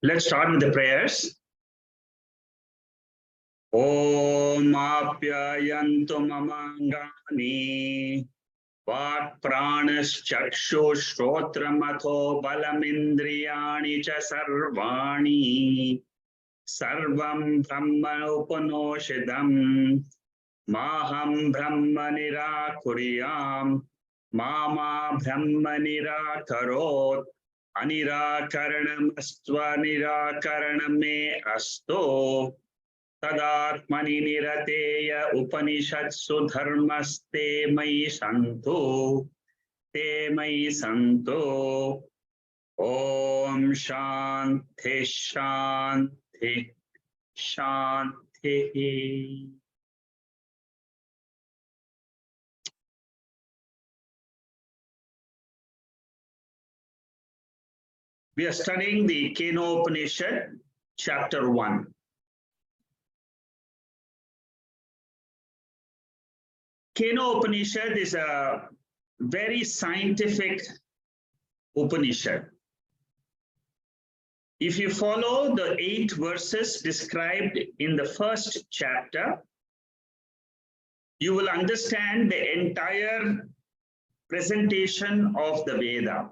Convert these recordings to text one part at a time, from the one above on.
Let's start with the prayers. Om apyayantu mamangani vat pranaschakshu shrotramatho balamindriyani cha sarvani sarvam brahma upanoshidam maham brahma nirakuriyam mama brahma nirakarot anirakaranamastva nirakaraname asto tadatmani nirateya upanishadsu dharmaste mai santo te mai santo om shanti shanti shanti. We are studying the Keno Upanishad, chapter 1. Keno Upanishad is a very scientific Upanishad. If you follow the 8 verses described in the first chapter, you will understand the entire presentation of the Veda.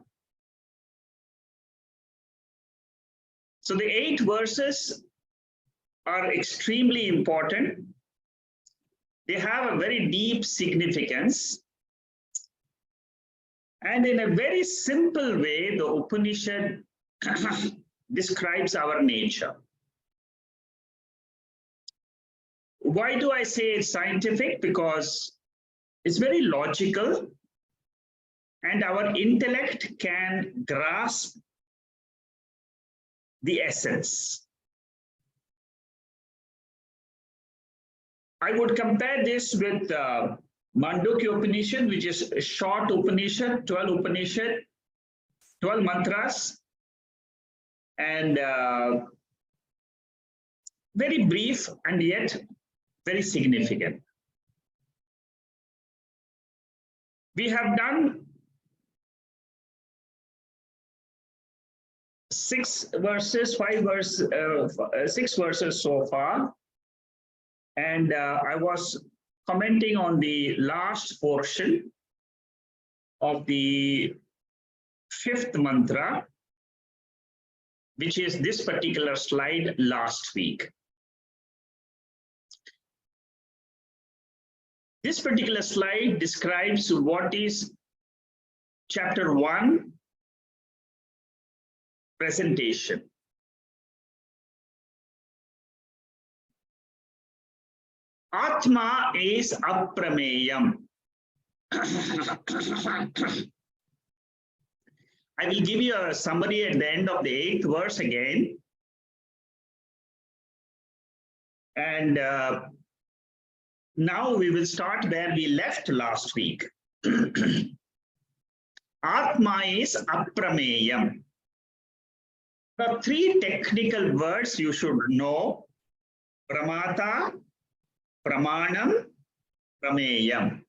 So the 8 verses are extremely important. They have a very deep significance. And in a very simple way, the Upanishad describes our nature. Why do I say it's scientific? Because it's very logical and our intellect can grasp the essence. I would compare this with Mandukya Upanishad, which is a short Upanishad, 12 Upanishad, 12 mantras, and very brief and yet very significant. We have done 6 verses so far. And I was commenting on the last portion of the 5th mantra, which is this particular slide last week. This particular slide describes what is chapter 1 presentation. Atma is aprameyam. I will give you a summary at the end of the 8th verse again. And now we will start where we left last week. Atma is aprameyam. There are 3 technical words you should know: pramata, pramanam, prameyam.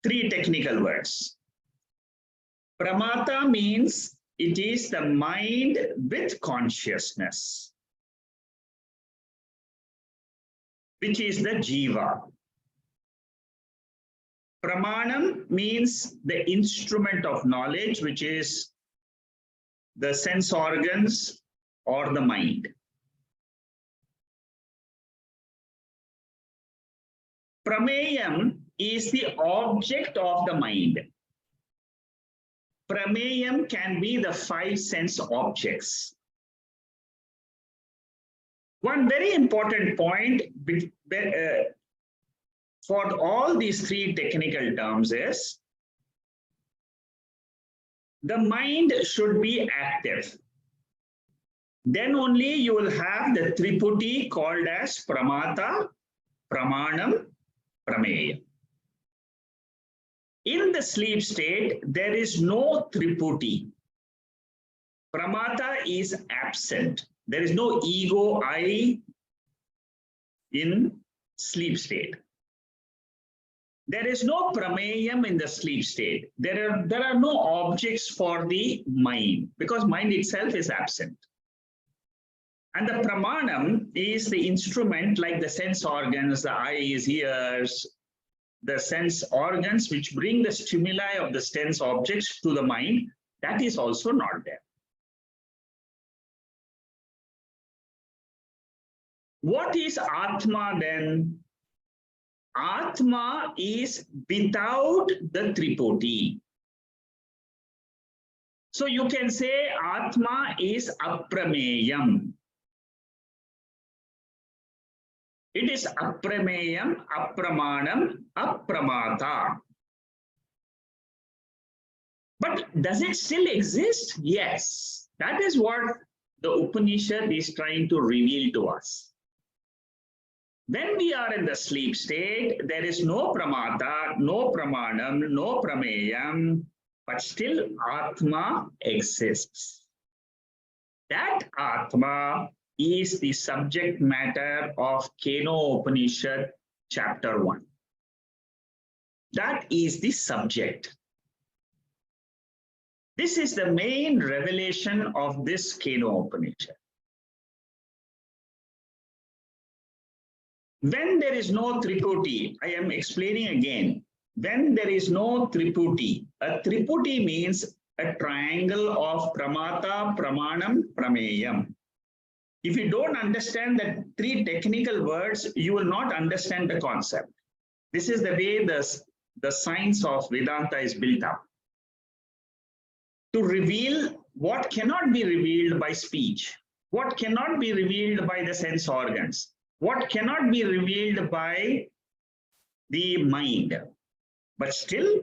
3 technical words. Pramata means it is the mind with consciousness, which is the jiva. Pramanam means the instrument of knowledge, which is the sense organs or the mind. Prameyam is the object of the mind. Prameyam can be the 5 sense objects. One very important point for all these 3 technical terms is the mind should be active. Then only you will have the Triputi called as Pramata, Pramanam, Prameya. In the sleep state, there is no Triputi. Pramata is absent. There is no ego, I in sleep state. There is no prameyam in the sleep state. There are no objects for the mind because mind itself is absent. And the pramanam is the instrument like the sense organs, the eyes, ears, the sense organs which bring the stimuli of the sense objects to the mind. That is also not there. What is Atma then? Atma is without the Tripoti. So you can say Atma is aprameyam. It is aprameyam, apramanam, apramata. But does it still exist? Yes. That is what the Upanishad is trying to reveal to us. When we are in the sleep state, there is no pramata, no pramanam, no prameyam, but still Atma exists. That Atma is the subject matter of Keno Upanishad chapter 1. That is the subject. This is the main revelation of this Keno Upanishad. When there is no Triputi, I am explaining again. When there is no Triputi, a Triputi means a triangle of Pramata, Pramanam, Prameyam. If you don't understand the three technical words, you will not understand the concept. This is the way the science of Vedanta is built up. To reveal what cannot be revealed by speech, what cannot be revealed by the sense organs, what cannot be revealed by the mind. But still,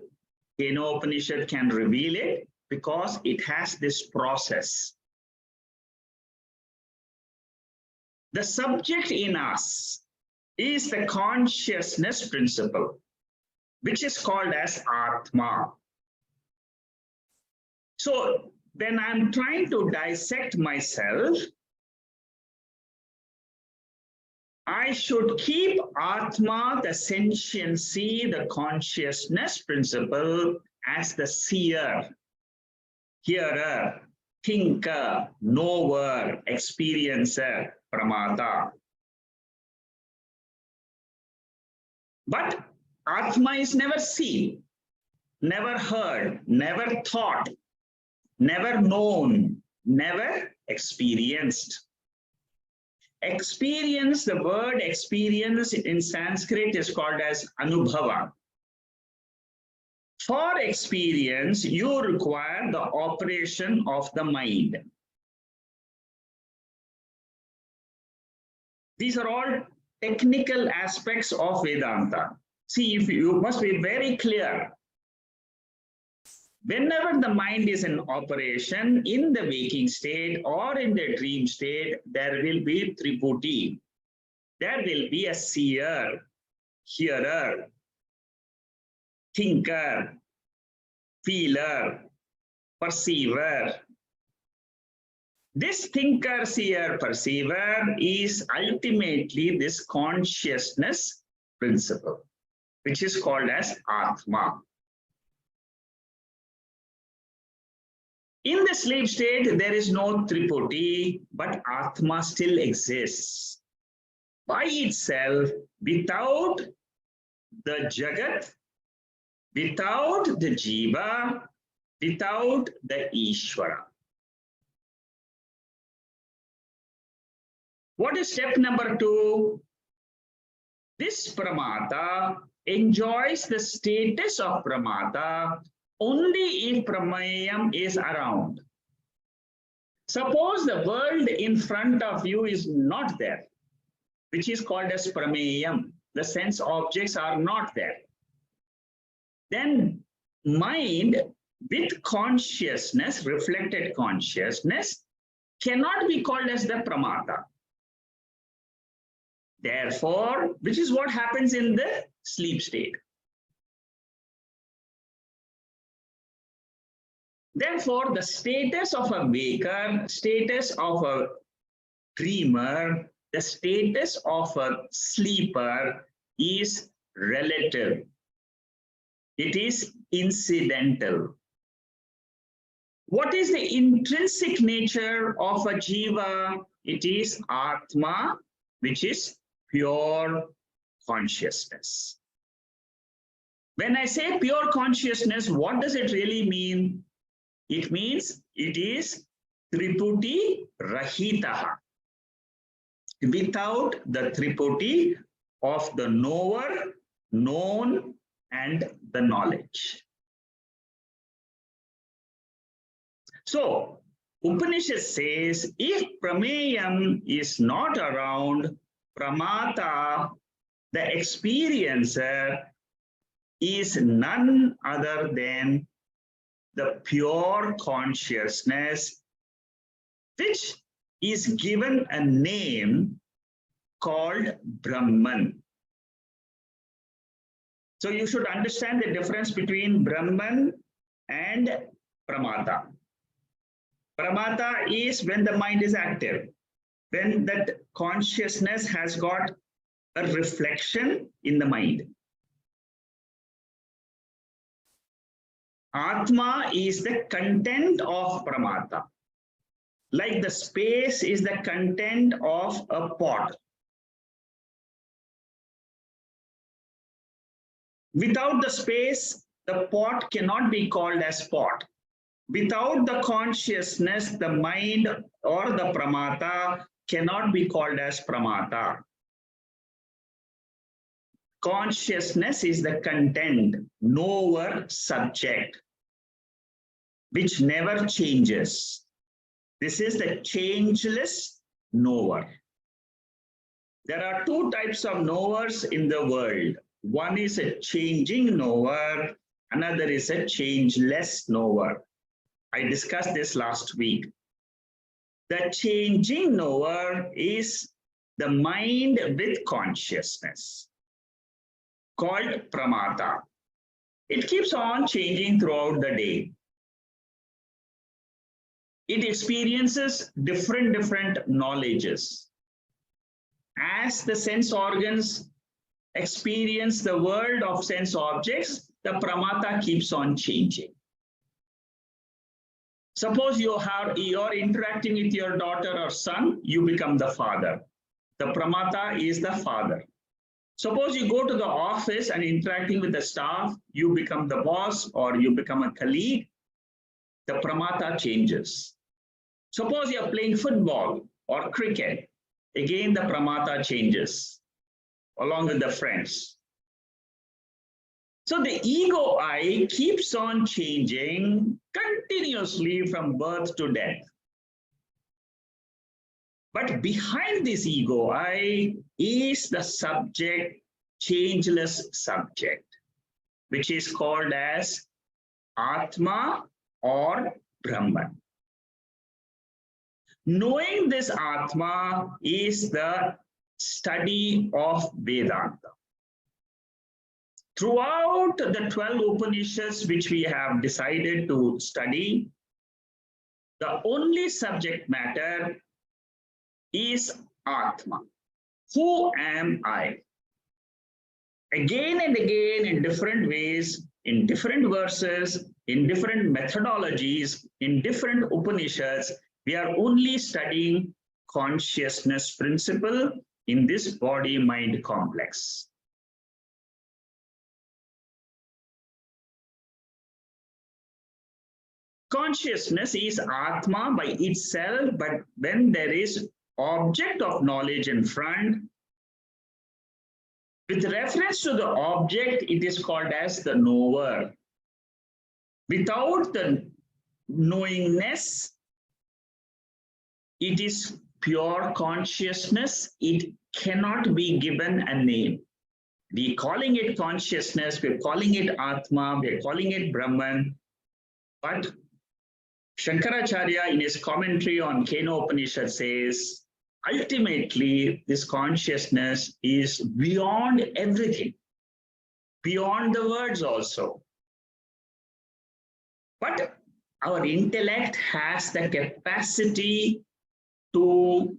Keno Upanishad can reveal it because it has this process. The subject in us is the consciousness principle, which is called as Atma. So when I'm trying to dissect myself, I should keep Atma, the sentiency, the consciousness principle as the seer, hearer, thinker, knower, experiencer, pramata. But Atma is never seen, never heard, never thought, never known, never experienced. Experience, the word experience in Sanskrit is called as anubhava. For experience, you require the operation of the mind. These are all technical aspects of Vedanta. See, if you must be very clear. Whenever the mind is in operation, in the waking state or in the dream state, there will be Triputi. There will be a seer, hearer, thinker, feeler, perceiver. This thinker, seer, perceiver is ultimately this consciousness principle, which is called as Atma. In the sleep state, there is no Triputi, but Atma still exists by itself, without the Jagat, without the Jiva, without the Ishvara. What is step number 2? This Pramata enjoys the status of Pramata only if Pramayam is around. Suppose the world in front of you is not there, which is called as Pramayam. The sense objects are not there. Then mind with consciousness, reflected consciousness, cannot be called as the Pramata. Therefore, which is what happens in the sleep state. Therefore, the status of a waker, status of a dreamer, the status of a sleeper is relative. It is incidental. What is the intrinsic nature of a jiva It is Atma, which is pure consciousness. When I say pure consciousness, what does it really mean? It means it is Triputi Rahitaha. Without the Triputi of the knower, known, and the knowledge. So, Upanishad says, if Prameyam is not around, Pramata, the experiencer, is none other than the pure consciousness, which is given a name called Brahman. So you should understand the difference between Brahman and Pramata. Pramata is when the mind is active, when that consciousness has got a reflection in the mind. Atma is the content of Pramata. Like the space is the content of a pot. Without the space, the pot cannot be called as pot. Without the consciousness, the mind or the Pramata cannot be called as Pramata. Consciousness is the content, knower, subject, which never changes. This is the changeless knower. There are two types of knowers in the world. One is a changing knower, another is a changeless knower. I discussed this last week. The changing knower is the mind with consciousness, called Pramata. It keeps on changing throughout the day. It experiences different knowledges. As the sense organs experience the world of sense objects, the Pramata keeps on changing. Suppose you're interacting with your daughter or son, you become the father. The Pramata is the father. Suppose you go to the office and interacting with the staff, you become the boss or you become a colleague, the Pramata changes. Suppose you're playing football or cricket, again the Pramata changes along with the friends. So the ego I keeps on changing continuously from birth to death. But behind this ego I is the subject, changeless subject, which is called as Atma or Brahman. Knowing this Atma is the study of Vedanta. Throughout the 12 Upanishads which we have decided to study, the only subject matter is Atma. Who am I? Again and again in different ways, in different verses, in different methodologies, in different Upanishads, we are only studying consciousness principle in this body-mind complex. Consciousness is Atma by itself, but when there is object of knowledge in front, with reference to the object, it is called as the knower. Without the knowingness, it is pure consciousness. It cannot be given a name. We're calling it consciousness, we're calling it Atma, we're calling it Brahman, but Shankaracharya in his commentary on Keno Upanishad says, ultimately, this consciousness is beyond everything, beyond the words also. But our intellect has the capacity to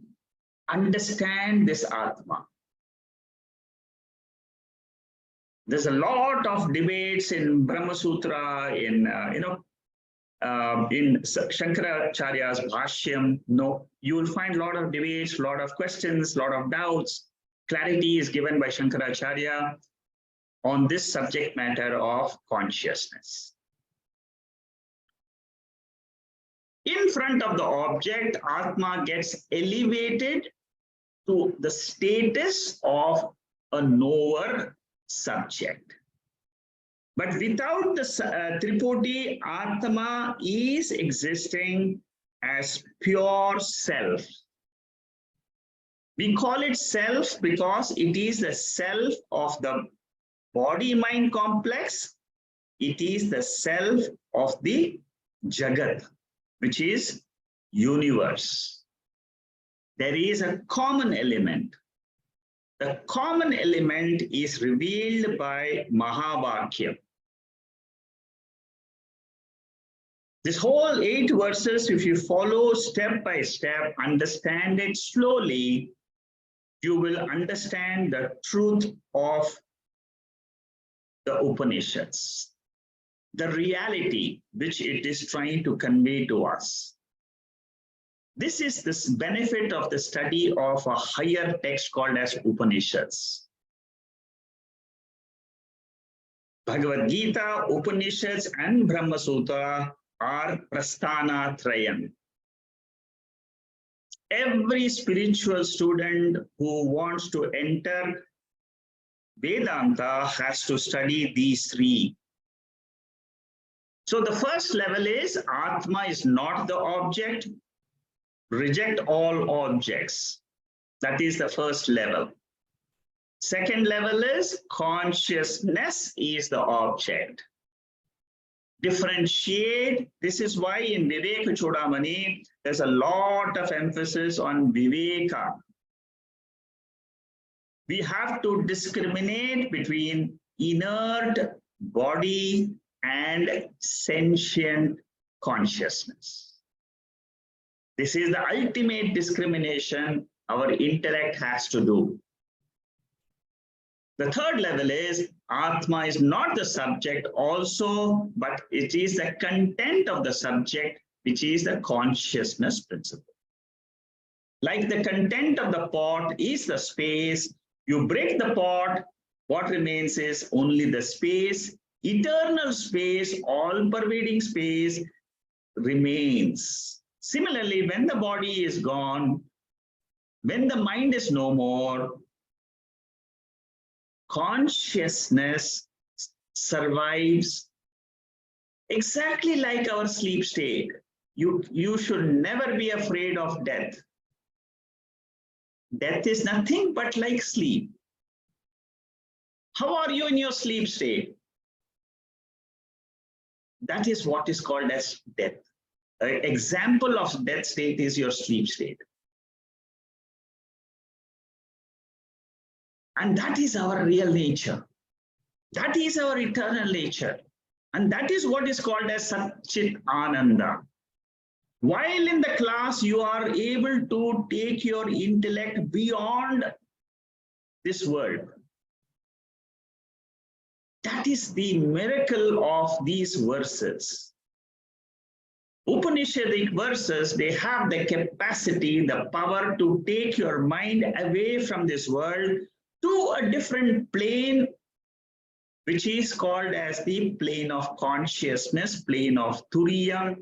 understand this Atma. There's a lot of debates in Brahma Sutra, in in Shankaracharya's Bhashyam, no, you will find a lot of debates, a lot of questions, a lot of doubts. Clarity is given by Shankaracharya on this subject matter of consciousness. In front of the object, Atma gets elevated to the status of a knower subject. But without the Tripodi, Atma is existing as pure self. We call it self because it is the self of the body-mind complex. It is the self of the Jagat, which is universe. There is a common element. The common element is revealed by Mahavakya. This whole 8 verses, if you follow step by step, understand it slowly, you will understand the truth of the Upanishads, the reality which it is trying to convey to us. This is this benefit of the study of a higher text called as Upanishads. Bhagavad Gita, Upanishads, and Brahma Sutra are Prasthana Trayam. Every spiritual student who wants to enter Vedanta has to study these 3. So the first level is Atma is not the object. Reject all objects. That is the first level. Second level is consciousness is the object. Differentiate. This is why in Viveka Chudamani, there's a lot of emphasis on Viveka. We have to discriminate between inert body and sentient consciousness. This is the ultimate discrimination our intellect has to do. The third level is Atma is not the subject also, but it is the content of the subject, which is the consciousness principle. Like the content of the pot is the space, you break the pot, what remains is only the space, eternal space, all-pervading space remains. Similarly, when the body is gone, when the mind is no more, consciousness survives exactly like our sleep state. You should never be afraid of death. Death is nothing but like sleep. How are you in your sleep state? That is what is called as death. An example of death state is your sleep state. And that is our real nature. That is our eternal nature. And that is what is called as Satchit Ananda. While in the class, you are able to take your intellect beyond this world. That is the miracle of these verses. Upanishadic verses, they have the capacity, the power to take your mind away from this world to a different plane, which is called as the plane of consciousness, plane of Turiya,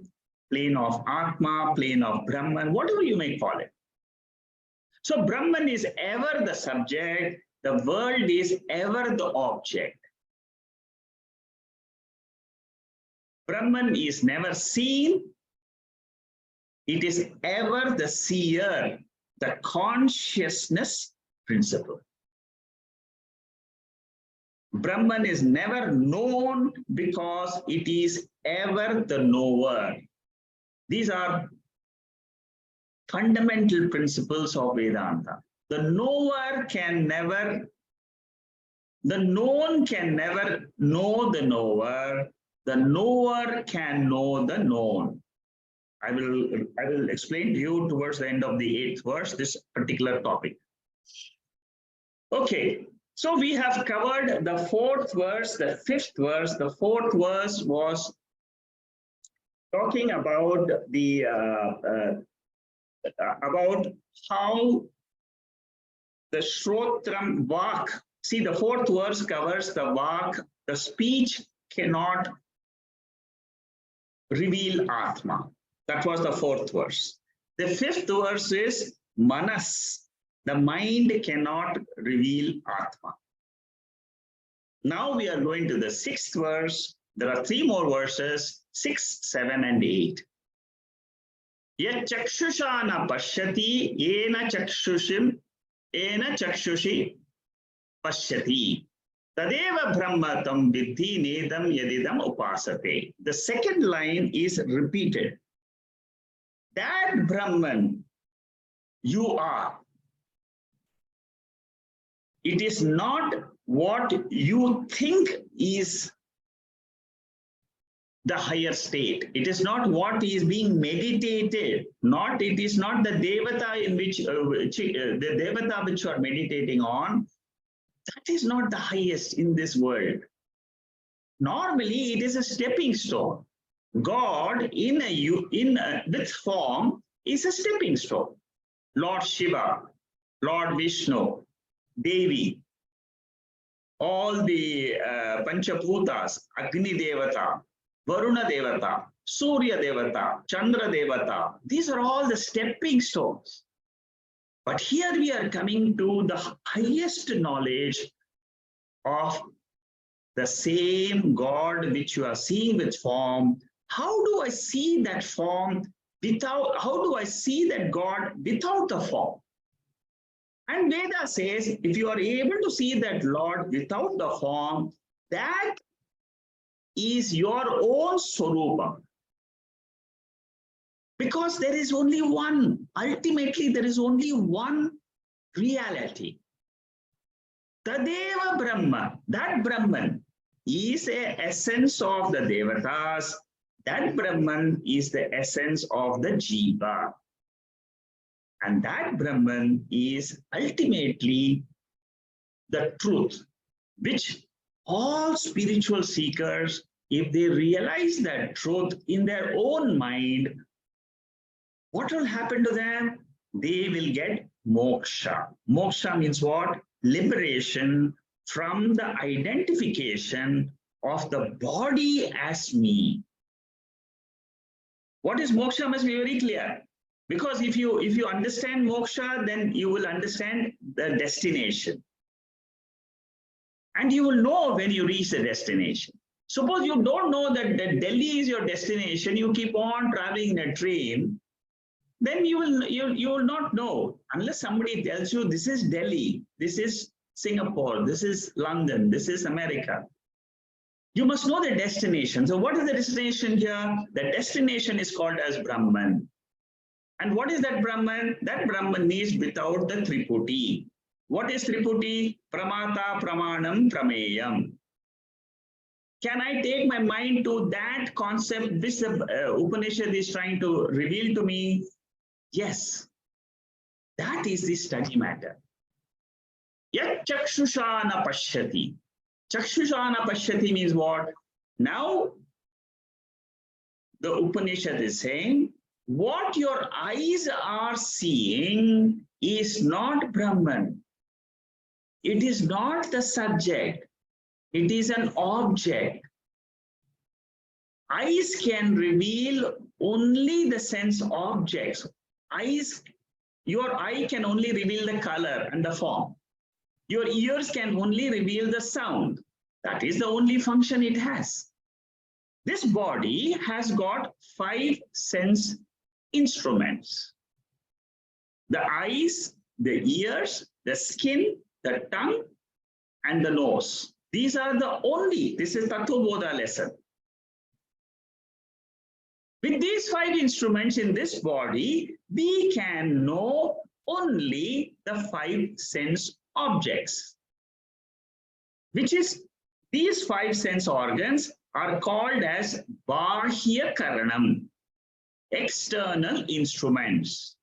plane of Atma, plane of Brahman, whatever you may call it. So Brahman is ever the subject, the world is ever the object. Brahman is never seen, it is ever the seer, the consciousness principle. Brahman is never known because it is ever the knower. These are fundamental principles of Vedanta. The knower can never, the known can never know the knower. The knower can know the known. I will explain to you towards the end of the 8th verse, this particular topic. Okay, so we have covered the 4th verse, the 5th verse. The 4th verse was talking about the about how the Shrotram Vak. See, the fourth verse covers the Vak. The speech cannot reveal Atma. That was the fourth verse. The fifth verse is Manas. The mind cannot reveal Atma. Now we are going to the sixth verse. There are three more verses, 6, 7, and 8. Yet chakshusha na pashyati, ena chakshushi pashyati. Tadeva brahma tam vidhi nedam yadidam upasate. The second line is repeated. That Brahman you are. It is not what you think is the higher state. It is not what is being meditated. It is not the devata in which the devata which you are meditating on. That is not the highest in this world. Normally, it is a stepping stone. God with form is a stepping stone. Lord Shiva, Lord Vishnu, Devi, all the Panchaputas, Agni Devata, Varuna Devata, Surya Devata, Chandra Devata, these are all the stepping stones. But here we are coming to the highest knowledge of the same God which you are seeing with form. How do I see that form without, how do I see that God without the form? And Veda says, if you are able to see that Lord without the form, that is your own Swarupa. Because there is only one, ultimately there is only one reality. Tadeva Brahma, that Brahman is the essence of the Devatas. That Brahman is the essence of the Jiva. And that Brahman is ultimately the truth, which all spiritual seekers, if they realize that truth in their own mind, what will happen to them? They will get moksha. Moksha means what? Liberation from the identification of the body as me. What is moksha must be very clear. Because if you understand moksha, then you will understand the destination. And you will know when you reach the destination. Suppose you don't know that Delhi is your destination, you keep on traveling in a train, then you will not know unless somebody tells you this is Delhi, this is Singapore, this is London, this is America. You must know the destination. So what is the destination here? The destination is called as Brahman. And what is that Brahman? That Brahman is without the Triputi. What is Triputi? Pramata, Pramanam, Prameyam. Can I take my mind to that concept which the Upanishad is trying to reveal to me? Yes. That is the study matter. Yat chakshushana pashyati. Chakshushana pashyati means what? Now, the Upanishad is saying, what your eyes are seeing is not Brahman. It is not the subject. It is an object. Eyes can reveal only the sense objects. Your eye can only reveal the color and the form. Your ears can only reveal the sound. That is the only function it has. This body has got 5 sense instruments. The eyes, the ears, the skin, the tongue, and the nose. These are the only, this is Tattva Bodha lesson. With these 5 instruments in this body, we can know only the 5 sense objects, which is these 5 sense organs are called as Bahya Karanam, external instruments.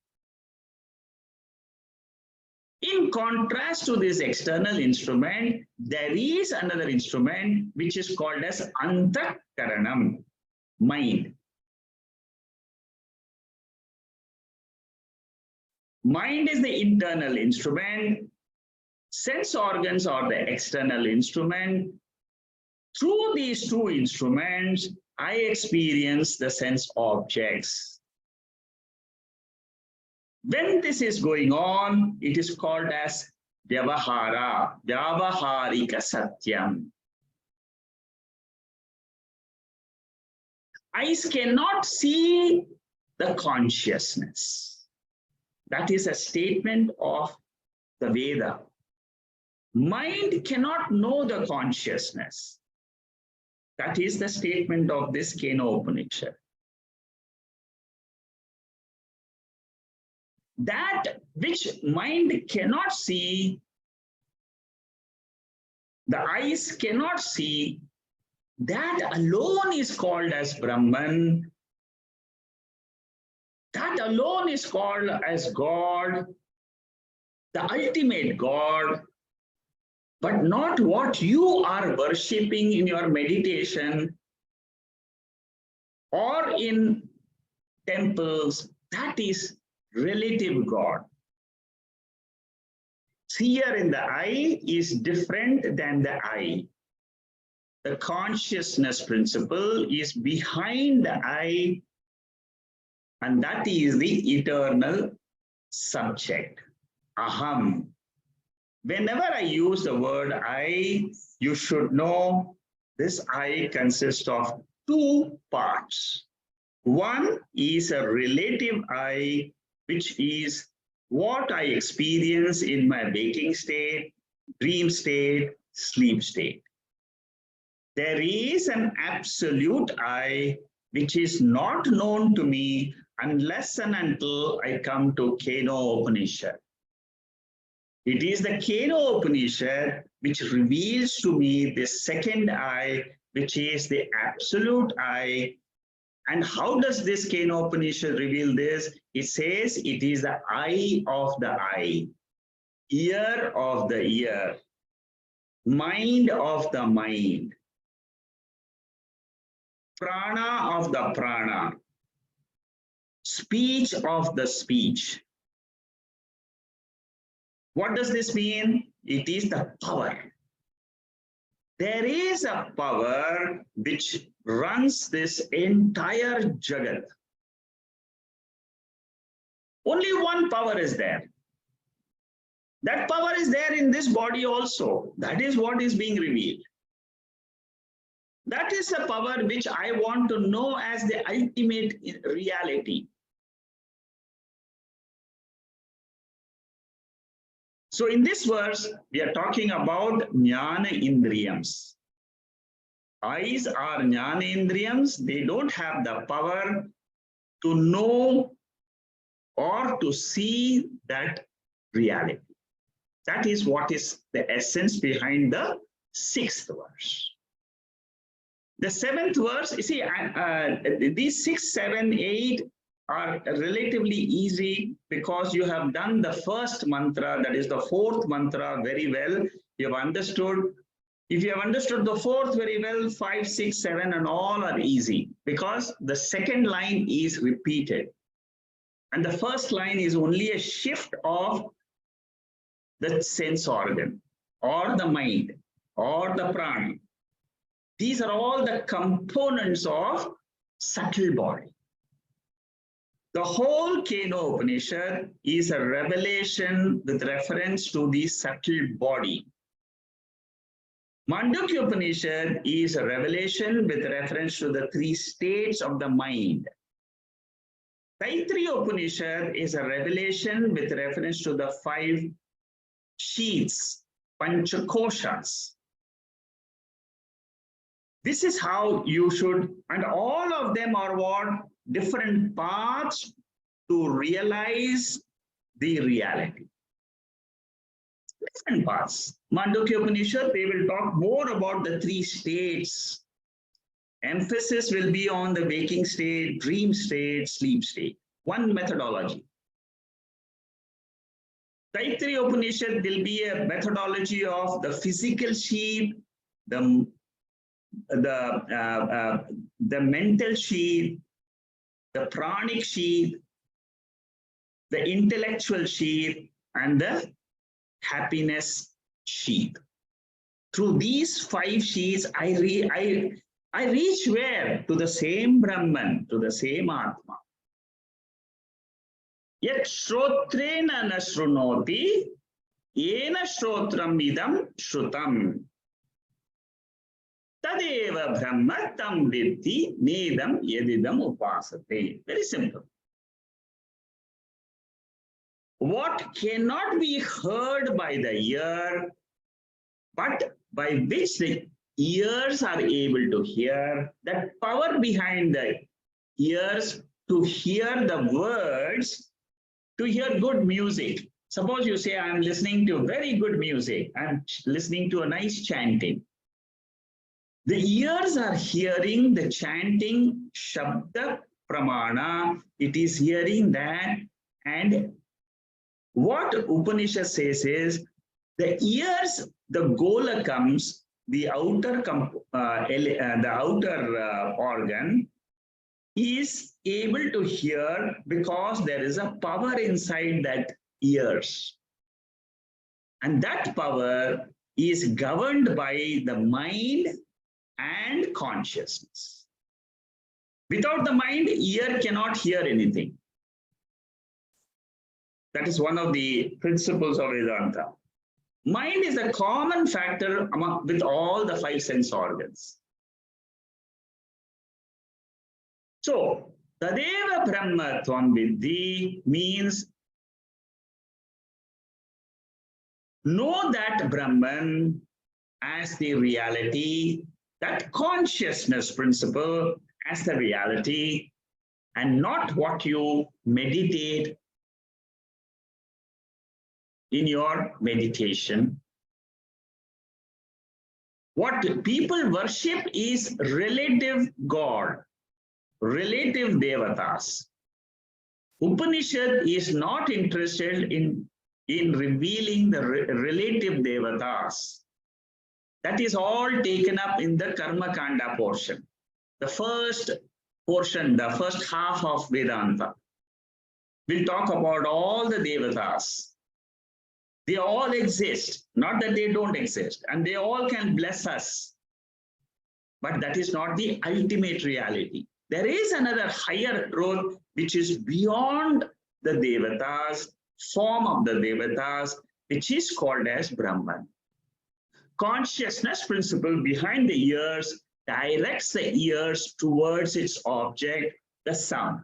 In contrast to this external instrument, there is another instrument which is called as Antakaranam, mind. Mind is the internal instrument. Sense organs are the external instrument. Through these two instruments, I experience the sense objects. When this is going on, it is called as Vyavahara, Vyavaharika Satyam. Eyes cannot see the consciousness. That is a statement of the Veda. Mind cannot know the consciousness. That is the statement of this Keno Upanishad. That which mind cannot see, the eyes cannot see, that alone is called as Brahman. That alone is called as God, the ultimate God, but not what you are worshipping in your meditation or in temples. That is relative God. Seer in the eye is different than the eye. The consciousness principle is behind the eye, and that is the eternal subject, aham. Whenever I use the word I, you should know this I consists of two parts. One is a relative I, which is what I experience in my waking state, dream state, sleep state. There is an absolute I, which is not known to me unless and until I come to Keno Upanishad. It is the Keno Upanishad which reveals to me the second I, which is the absolute I. And how does this Keno Upanishad reveal this? It says it is the eye of the eye, ear of the ear, mind of the mind, prana of the prana, speech of the speech. What does this mean? It is the power. There is a power which runs this entire Jagat. Only one power is there. That power is there in this body also. That is what is being revealed. That is the power which I want to know as the ultimate reality. So in this verse, we are talking about Jnana Indriyams. Eyes are Jnana Indriyams. They don't have the power to know or to see that reality. That is what is the essence behind the 6th verse. The 7th verse, you see, these 6, 7, 8 are relatively easy because you have done the first mantra, that is the 4th mantra, very well. You have understood. If you have understood the 4th very well, 5, 6, 7 and all are easy because the second line is repeated. And the first line is only a shift of the sense organ or the mind or the prana. These are all the components of subtle body. The whole Keno Upanishad is a revelation with reference to the subtle body. Mandukya Upanishad is a revelation with reference to the 3 states of the mind. Taittiriya Upanishad is a revelation with reference to the 5 sheaths, Panchakoshas. This is how you should, and all of them are what? Different paths to realize the reality. Different paths. Mandukya Upanishad, they will talk more about the 3 states. Emphasis will be on the waking state, dream state, sleep state. One methodology. Taittiriya Upanishad will be a methodology of the physical sheath, the mental sheath, the pranic sheath, the intellectual sheath, and the happiness sheath. Through these 5 sheaths, I reach where? To the same Brahman, to the same Atma. Yet shrotrena na shrunoti, yena shrotram idam shrutam. Tadeva brahma tam vidhi nedam yedidam upasate. Very simple. What cannot be heard by the ear, but by which the ears are able to hear, that power behind the ears to hear the words, to hear good music. Suppose you say, I'm listening to very good music, I'm listening to a nice chanting. The ears are hearing the chanting Shabda Pramana, it is hearing that, and what Upanishad says is, the ears, the gola comes, the outer organ is able to hear because there is a power inside that ears. And that power is governed by the mind and consciousness. Without the mind, ear cannot hear anything. That is one of the principles of Vedanta. Mind is a common factor with all the 5 sense organs. So, Tadeva Brahma Tvam Vidhi means know that Brahman as the reality, that consciousness principle as the reality, and not what you meditate in your meditation. What people worship is relative God, relative devatas. Upanishad is not interested in revealing the relative devatas. That is all taken up in the Karma Kanda portion. The first portion, the first half of Vedanta, will talk about all the devatas. They all exist, not that they don't exist, and they all can bless us. But that is not the ultimate reality. There is another higher truth which is beyond the devatas, form of the devatas, which is called as Brahman. Consciousness principle behind the ears directs the ears towards its object, the sound.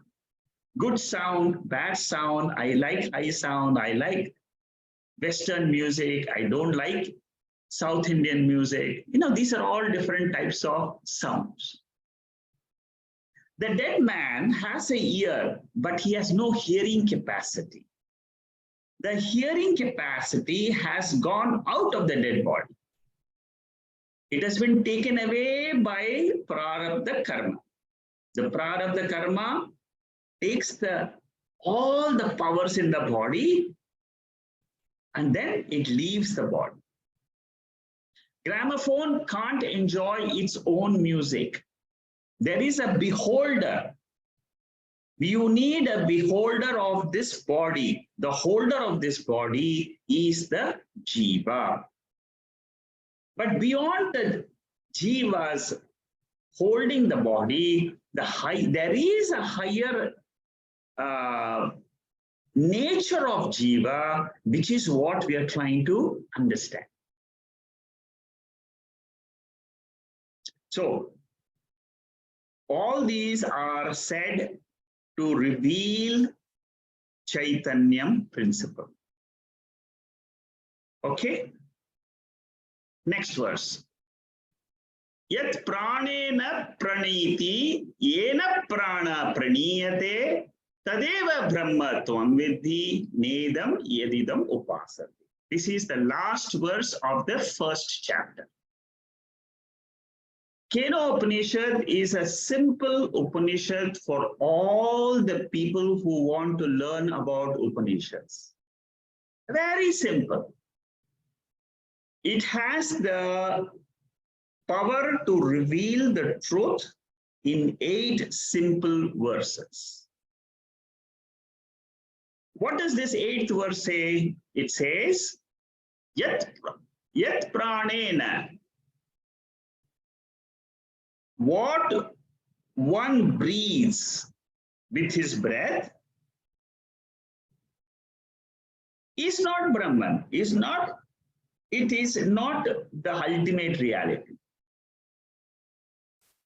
Good sound, bad sound, I like high sound, I like Western music, I don't like South Indian music. You know, these are all different types of sounds. The dead man has an ear, but he has no hearing capacity. The hearing capacity has gone out of the dead body. It has been taken away by prarabdha karma. The prarabdha karma takes all the powers in the body, and then it leaves the body. Gramophone can't enjoy its own music. There is a beholder. You need a beholder of this body. The holder of this body is the jiva. But beyond the jivas holding the body, there is a higher nature of jiva, which is what we are trying to understand. So, all these are said to reveal Chaitanyam principle. Okay? Next verse. Yat pranena praniti yena prana praniyate tadeva brahma tvam vidhi nedam yedidam upasati. This is the last verse of the first chapter. Keno Upanishad is a simple Upanishad for all the people who want to learn about Upanishads. Very simple. It has the power to reveal the truth in 8 simple verses. What does this 8th verse say? It says, Yat pranena. What one breathes with his breath is not Brahman, it is not the ultimate reality.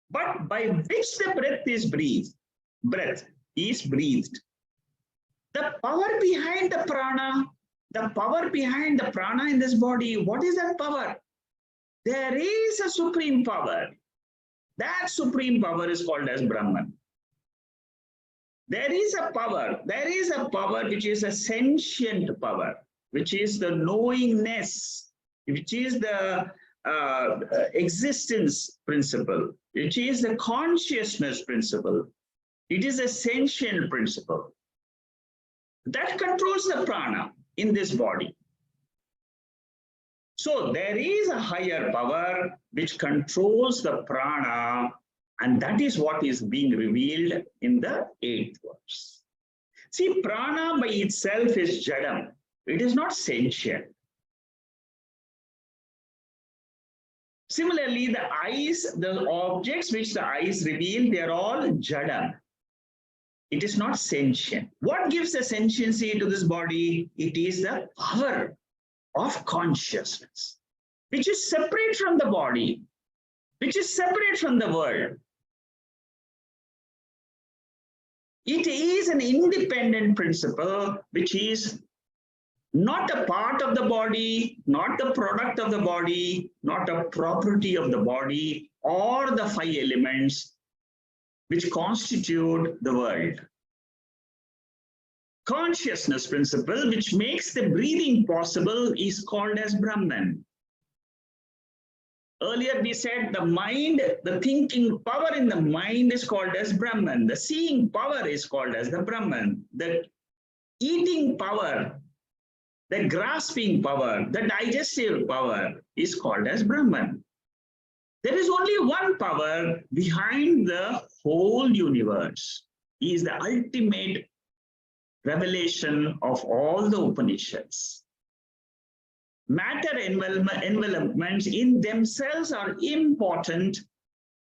But by which the breath is breathed, the power behind the prana in this body, what is that power? There is a supreme power. That supreme power is called as Brahman. There is a power which is a sentient power, which is the knowingness, which is the existence principle, which is the consciousness principle. It is a sentient principle that controls the prana in this body. So there is a higher power which controls the prana, and that is what is being revealed in the 8th verse. See, prana by itself is jadam. It is not sentient. Similarly, the eyes, the objects which the eyes reveal, they are all jadam. It is not sentient. What gives the sentiency to this body? It is the power of consciousness, which is separate from the body, which is separate from the world. It is an independent principle, which is not a part of the body, not the product of the body, not a property of the body, or the 5 elements which constitute the world. Consciousness principle, which makes the breathing possible, is called as Brahman. Earlier we said the mind, the thinking power in the mind is called as Brahman. The seeing power is called as the Brahman. The eating power, the grasping power, the digestive power is called as Brahman. There is only one power behind the whole universe. He is the ultimate revelation of all the Upanishads. Matter envelopments in themselves are important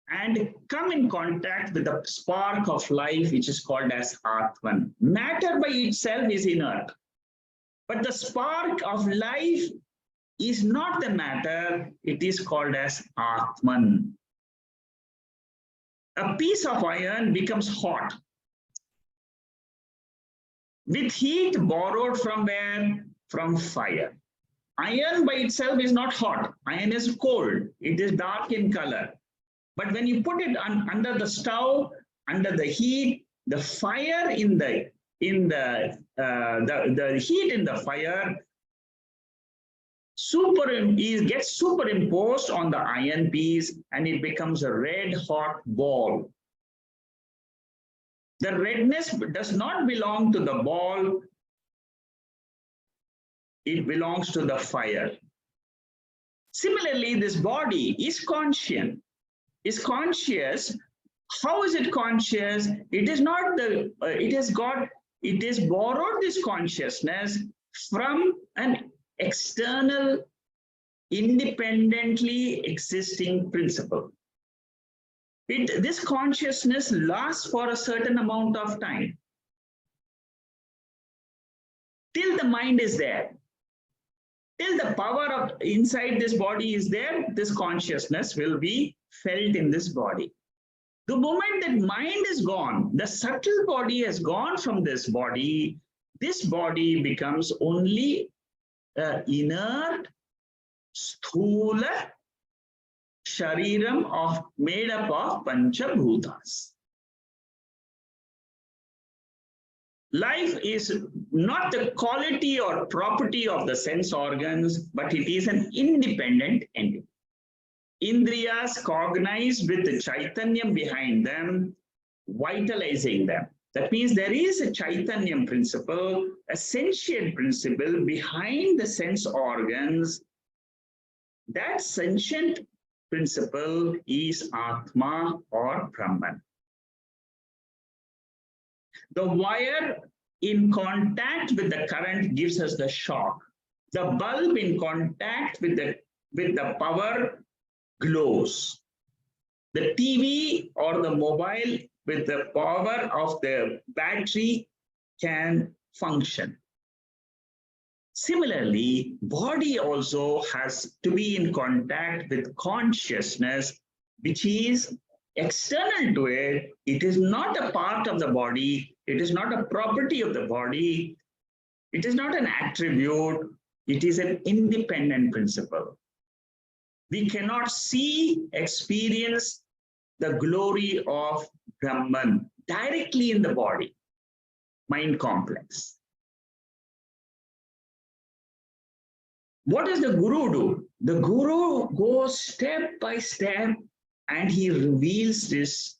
and come in contact with the spark of life, which is called as Atman. Matter by itself is inert, but the spark of life is not the matter, it is called as Atman. A piece of iron becomes hot with heat borrowed from where? From fire. Iron by itself is not hot. Iron is cold. It is dark in color. But when you put it under the stove, under the heat, the fire in the heat in the fire gets superimposed on the iron piece, and it becomes a red hot ball. The redness does not belong to the ball. It belongs to the fire. Similarly, this body is conscious. How is it conscious? It is not it is borrowed this consciousness from an external, independently existing principle. This consciousness lasts for a certain amount of time. Till the mind is there. Till the power of inside this body is there, this consciousness will be felt in this body. The moment that mind is gone, the subtle body has gone from this body becomes only inert, sthula shariram made up of panchabhutas. Life is not the quality or property of the sense organs, but it is an independent entity. Indriyas cognize with the Chaitanyam behind them, vitalizing them. That means there is a Chaitanyam principle, a sentient principle behind the sense organs. That sentient principle is Atma or Brahman. The wire in contact with the current gives us the shock. The bulb in contact with the power glows. The TV or the mobile with the power of the battery can function. Similarly, body also has to be in contact with consciousness, which is external to it. It is not a part of the body. It is not a property of the body. It is not an attribute. It is an independent principle. We cannot see, experience the glory of Brahman directly in the body, mind complex. What does the Guru do? The Guru goes step by step and he reveals this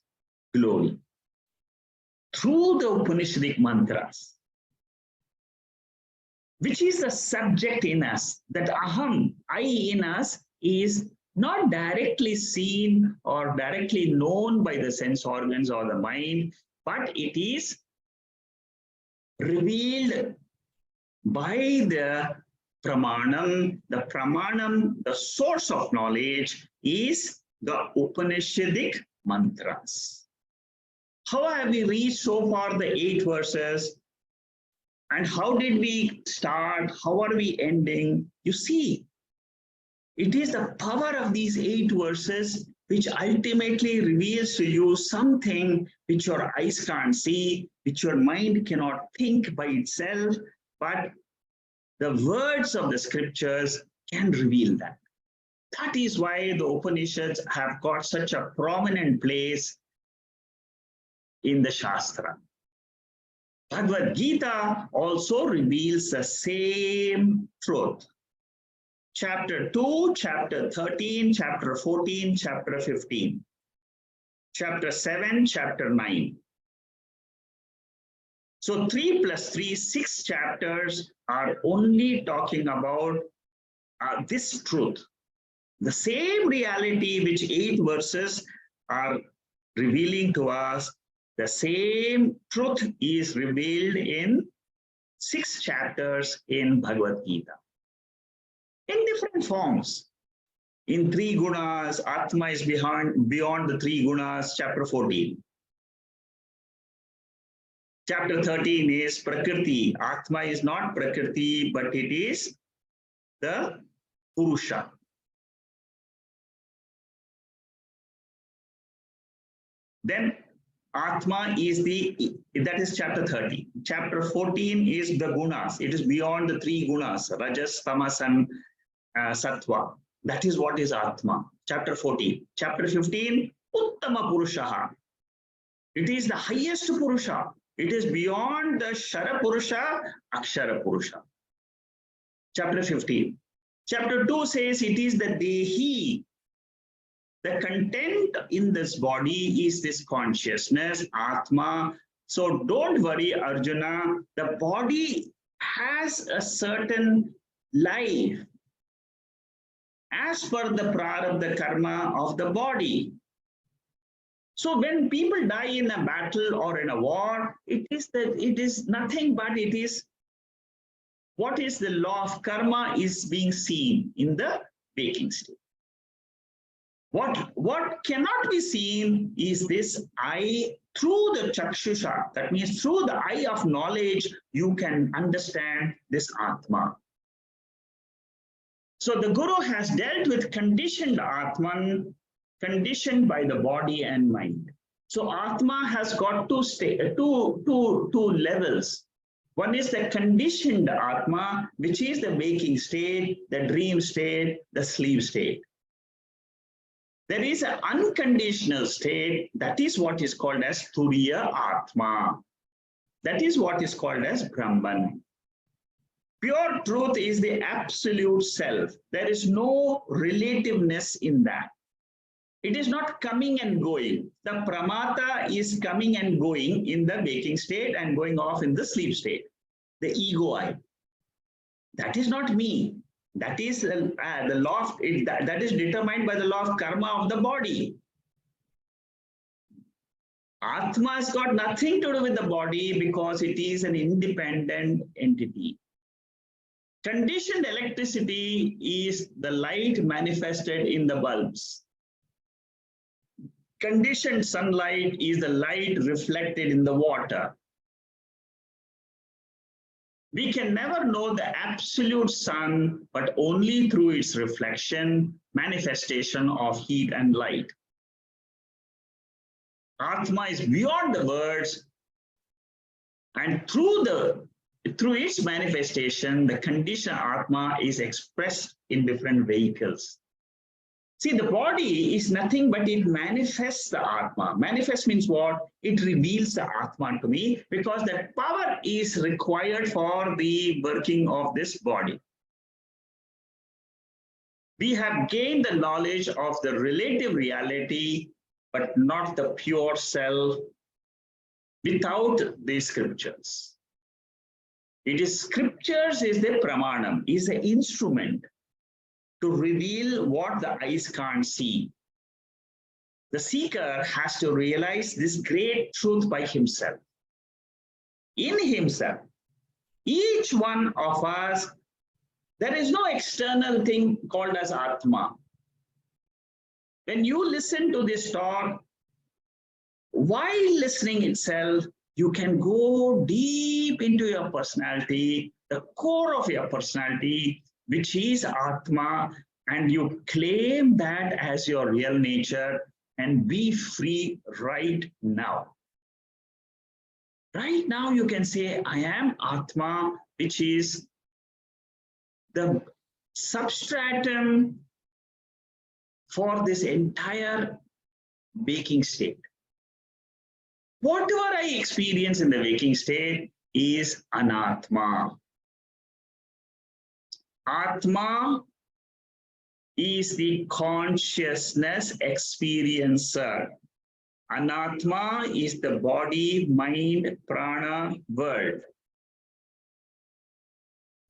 glory through the Upanishadic mantras, which is the subject in us. That aham, I in us, is not directly seen or directly known by the sense organs or the mind, but it is revealed by the pramanam. The pramanam, the source of knowledge, is the Upanishadic mantras. How have we reached so far the 8 verses? And how did we start? How are we ending? You see, it is the power of these 8 verses which ultimately reveals to you something which your eyes can't see, which your mind cannot think by itself, but the words of the scriptures can reveal that. That is why the Upanishads have got such a prominent place in the Shastra. Bhagavad Gita also reveals the same truth. Chapter 2, chapter 13, chapter 14, chapter 15, chapter 7, chapter 9. So 3 plus 3, 6 chapters are only talking about this truth. The same reality which 8 verses are revealing to us, the same truth is revealed in 6 chapters in Bhagavad Gita. In different forms. In 3 gunas, Atma is beyond the 3 gunas, chapter 14. Chapter 13 is Prakriti. Atma is not Prakriti, but it is the Purusha. Then Atma is that is chapter 30. Chapter 14 is the gunas. It is beyond the 3 gunas, Rajas, Tamas, and Sattva. That is what is Atma. Chapter 14. Chapter 15, Uttama Purushaha. It is the highest Purusha. It is beyond the Shara Purusha, Akshara Purusha. Chapter 15. Chapter 2 says it is the Dehi. The content in this body is this consciousness, Atma. So don't worry, Arjuna. The body has a certain life as per the prarabdha karma of the body. So when people die in a battle or in a war, it is nothing but it is what is the law of karma is being seen in the waking state. What cannot be seen is this eye through the chakshusha. That means through the eye of knowledge, you can understand this Atma. So the Guru has dealt with conditioned Atman, conditioned by the body and mind. So Atma has got two levels. One is the conditioned Atma, which is the waking state, the dream state, the sleep state. There is an unconditional state, that is what is called as Turiya Atma. That is what is called as Brahman. Pure truth is the absolute self. There is no relativeness in that. It is not coming and going. The pramata is coming and going in the waking state and going off in the sleep state. The ego I. That is not me. That is the law of it, that is determined by the law of karma of the body. Atma has got nothing to do with the body because it is an independent entity. Conditioned electricity is the light manifested in the bulbs. Conditioned sunlight is the light reflected in the water. We can never know the absolute sun, but only through its reflection, manifestation of heat and light. Atma is beyond the words, and through its manifestation, the conditioned Atma is expressed in different vehicles. See, the body is nothing but it manifests the Atma. Manifest means what? It reveals the Atma to me because that power is required for the working of this body. We have gained the knowledge of the relative reality, but not the pure self without the scriptures. It is scriptures is the pramanam, is the instrument to reveal what the eyes can't see. The seeker has to realize this great truth by himself. In himself, each one of us, there is no external thing called as Atma. When you listen to this talk, while listening itself, you can go deep into your personality, the core of your personality, which is Atma, and you claim that as your real nature and be free right now. Right now, you can say, I am Atma, which is the substratum for this entire waking state. Whatever I experience in the waking state is anatma. Atma is the consciousness experiencer. Anatma is the body, mind, prana world.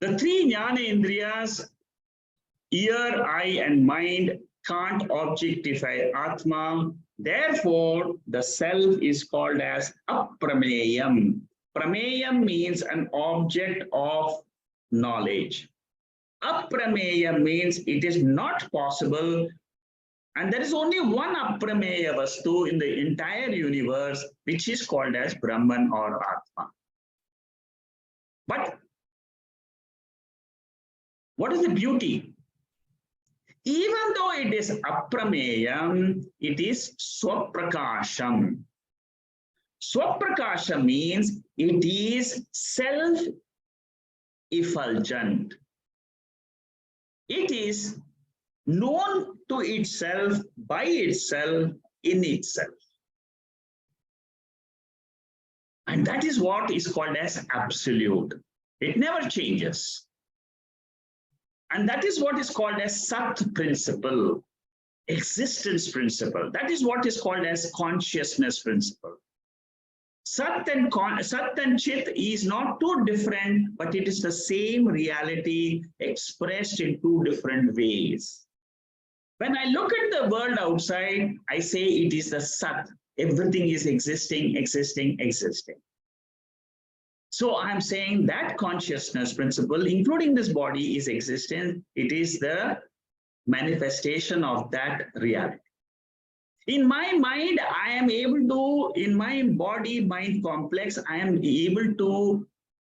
The three jnana indriyas, ear, eye, and mind, can't objectify Atma. Therefore, the self is called as aprameyam. Prameyam means an object of knowledge. Aprameyam means it is not possible, and there is only one aprameya vastu in the entire universe, which is called as Brahman or Atma. But what is the beauty? Even though it is aprameyam, it is swaprakasham. Swaprakasham means it is self-effulgent. It is known to itself, by itself, in itself. And that is what is called as absolute. It never changes. And that is what is called as Sat principle, existence principle. That is what is called as consciousness principle. Sat and Chit is not too different, but it is the same reality expressed in two different ways. When I look at the world outside, I say it is the Sat. Everything is existing, existing, existing. So I'm saying that consciousness principle, including this body, is existent. It is the manifestation of that reality. In my mind, I am able to, in my body-mind complex, I am able to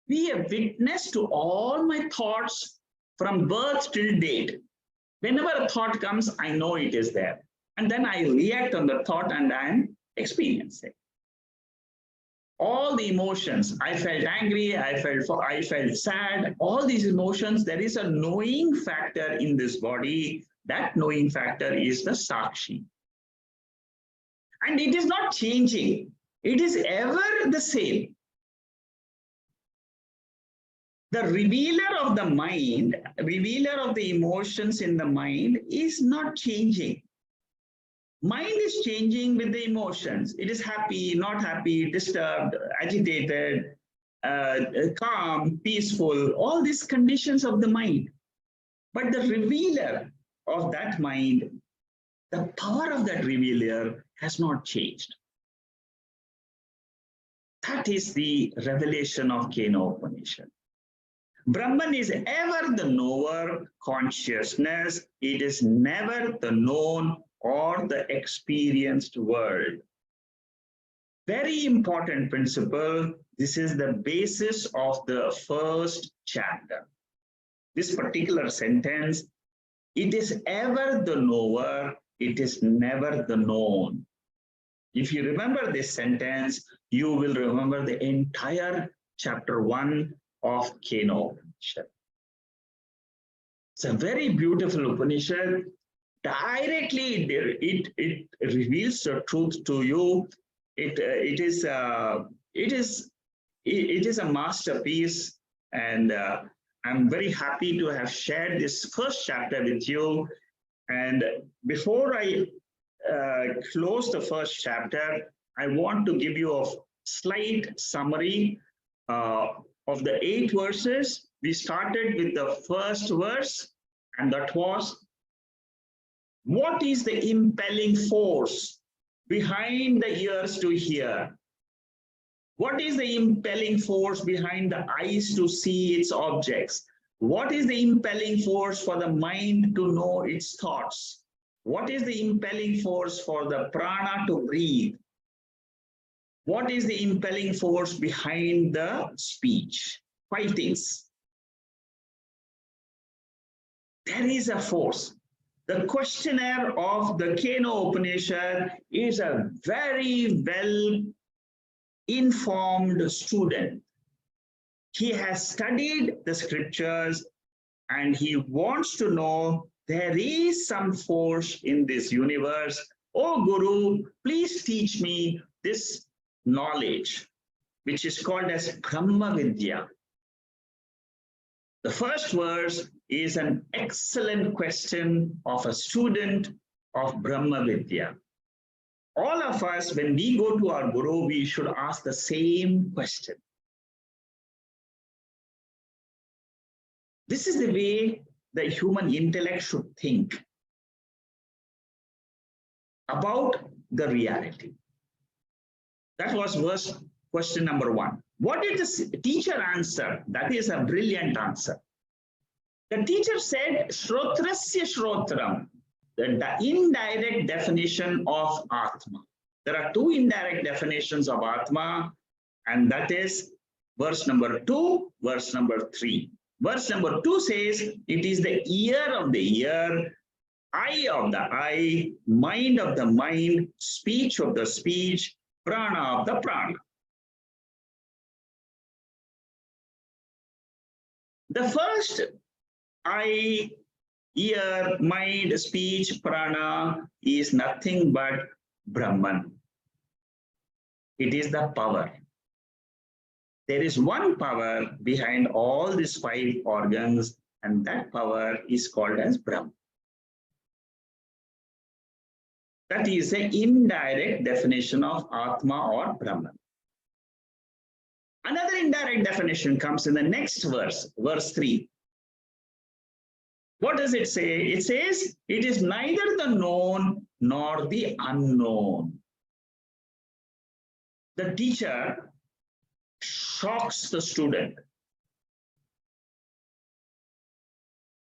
be a witness to all my thoughts from birth till date. Whenever a thought comes, I know it is there. And then I react on the thought and I am experiencing. All the emotions, I felt angry, I felt sad, all these emotions, there is a knowing factor in this body. That knowing factor is the Sakshi. And it is not changing. It is ever the same. The revealer of the mind, revealer of the emotions in the mind is not changing. Mind is changing with the emotions. It is happy, not happy, disturbed, agitated, calm, peaceful, all these conditions of the mind. But the revealer of that mind, the power of that revealer has not changed. That is the revelation of Keno Upanishad. Brahman is ever the knower consciousness. It is never the known or the experienced world. Very important principle. This is the basis of the first chapter. This particular sentence, it is ever the knower, it is never the known. If you remember this sentence, you will remember the entire chapter 1 of Keno Upanishad. It's a very beautiful Upanishad. Directly, it reveals the truth to you. It is a masterpiece, and I'm very happy to have shared this first chapter with you. And before I close the first chapter, I want to give you a slight summary of the 8 verses. We started with the first verse, and that was, what is the impelling force behind the ears to hear? What is the impelling force behind the eyes to see its objects? What is the impelling force for the mind to know its thoughts? What is the impelling force for the prana to breathe? What is the impelling force behind the speech? 5 things. There is a force. The questionnaire of the Keno Upanishad is a very well informed student. He has studied the scriptures and he wants to know there is some force in this universe. Oh Guru, please teach me this knowledge, which is called as Brahma Vidya. The first verse is an excellent question of a student of Brahma Vidya. All of us, when we go to our Guru, we should ask the same question. This is the way the human intellect should think about the reality. That was question number 1. What did the teacher answer? That is a brilliant answer. The teacher said, Shrotrasya Shrotram, the indirect definition of Atma. There are 2 indirect definitions of Atma, and that is verse number 2, verse number 3. Verse number 2 says, it is the ear of the ear, eye of the eye, mind of the mind, speech of the speech, prana of the prana. The first eye, ear, mind, speech, prana is nothing but Brahman. It is the power. There is one power behind all these 5 organs, and that power is called as Brahman. That is an indirect definition of Atma or Brahman. Another indirect definition comes in the next verse, verse 3. What does it say? It says, it is neither the known nor the unknown. The teacher shocks the student.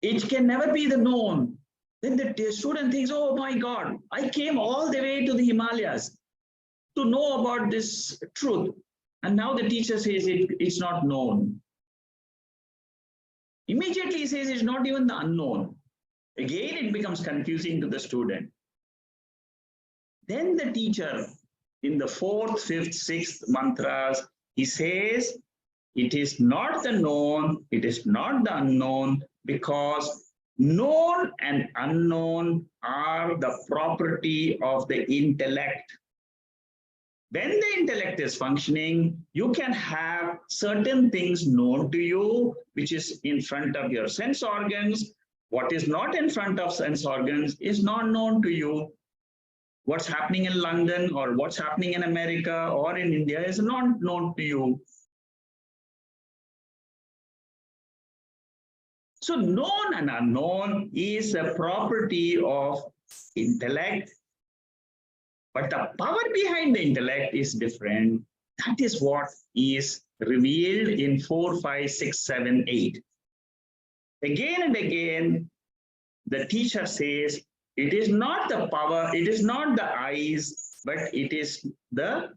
It can never be the known. Then the student thinks, oh my God, I came all the way to the Himalayas to know about this truth. And now the teacher says it's not known. Immediately he says it's not even the unknown. Again, it becomes confusing to the student. Then the teacher, in the 4th, 5th, 6th mantras, he says, it is not the known, it is not the unknown, because known and unknown are the property of the intellect. When the intellect is functioning, you can have certain things known to you, which is in front of your sense organs. What is not in front of sense organs is not known to you. What's happening in London or what's happening in America or in India is not known to you. So known and unknown is a property of intellect, but the power behind the intellect is different. That is what is revealed in 4, 5, 6, 7, 8. Again and again, the teacher says, it is not the power, it is not the eyes, but it is the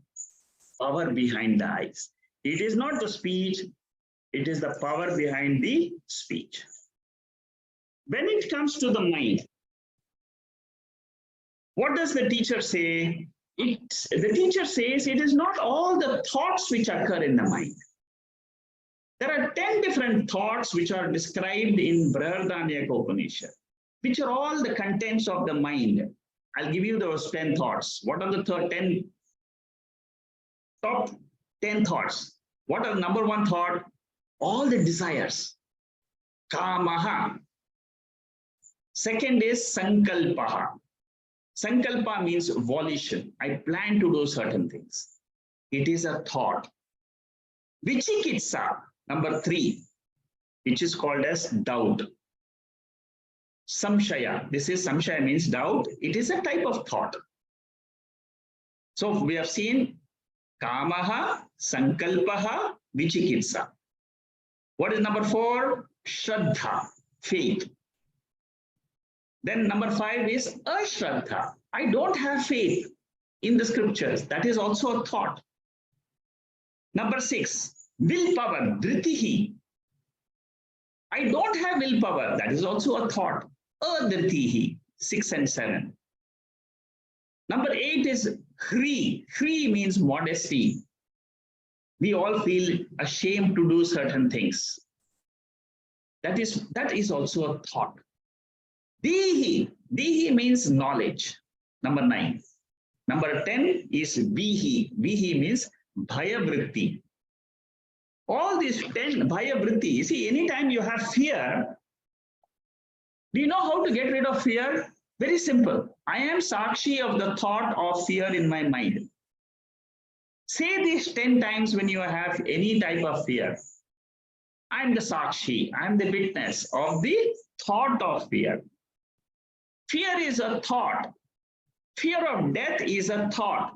power behind the eyes. It is not the speech, it is the power behind the speech. When it comes to the mind, what does the teacher say? The teacher says it is not all the thoughts which occur in the mind. There are 10 different thoughts which are described in Brihadaranyaka Upanishad, which are all the contents of the mind. I'll give you those 10 thoughts. What are the top 10 thoughts? What are number one thought? All the desires. Kamaha. Second is sankalpaha. Sankalpa means volition. I plan to do certain things. It is a thought. Vichikitsa, number 3, which is called as doubt. Samshaya, samshaya means doubt. It is a type of thought. So we have seen kamaha, sankalpaha, vichikitsa. What is number 4? Shraddha, faith. Then number 5 is ashraddha. I don't have faith in the scriptures. That is also a thought. Number 6, willpower, dhritihi. I don't have willpower. That is also a thought. Adhritihi, 6 and 7. Number 8 is hri. Hri means modesty. We all feel ashamed to do certain things. That is also a thought. Dihi. Dihi means knowledge. Number 9. Number 10 is vihi. Vihi means bhayavritti. All these 10 bhayavritti. You see, anytime you have fear, do you know how to get rid of fear? Very simple. I am sakshi of the thought of fear in my mind. Say this 10 times when you have any type of fear. I am the sakshi. I am the witness of the thought of fear. Fear is a thought. Fear of death is a thought.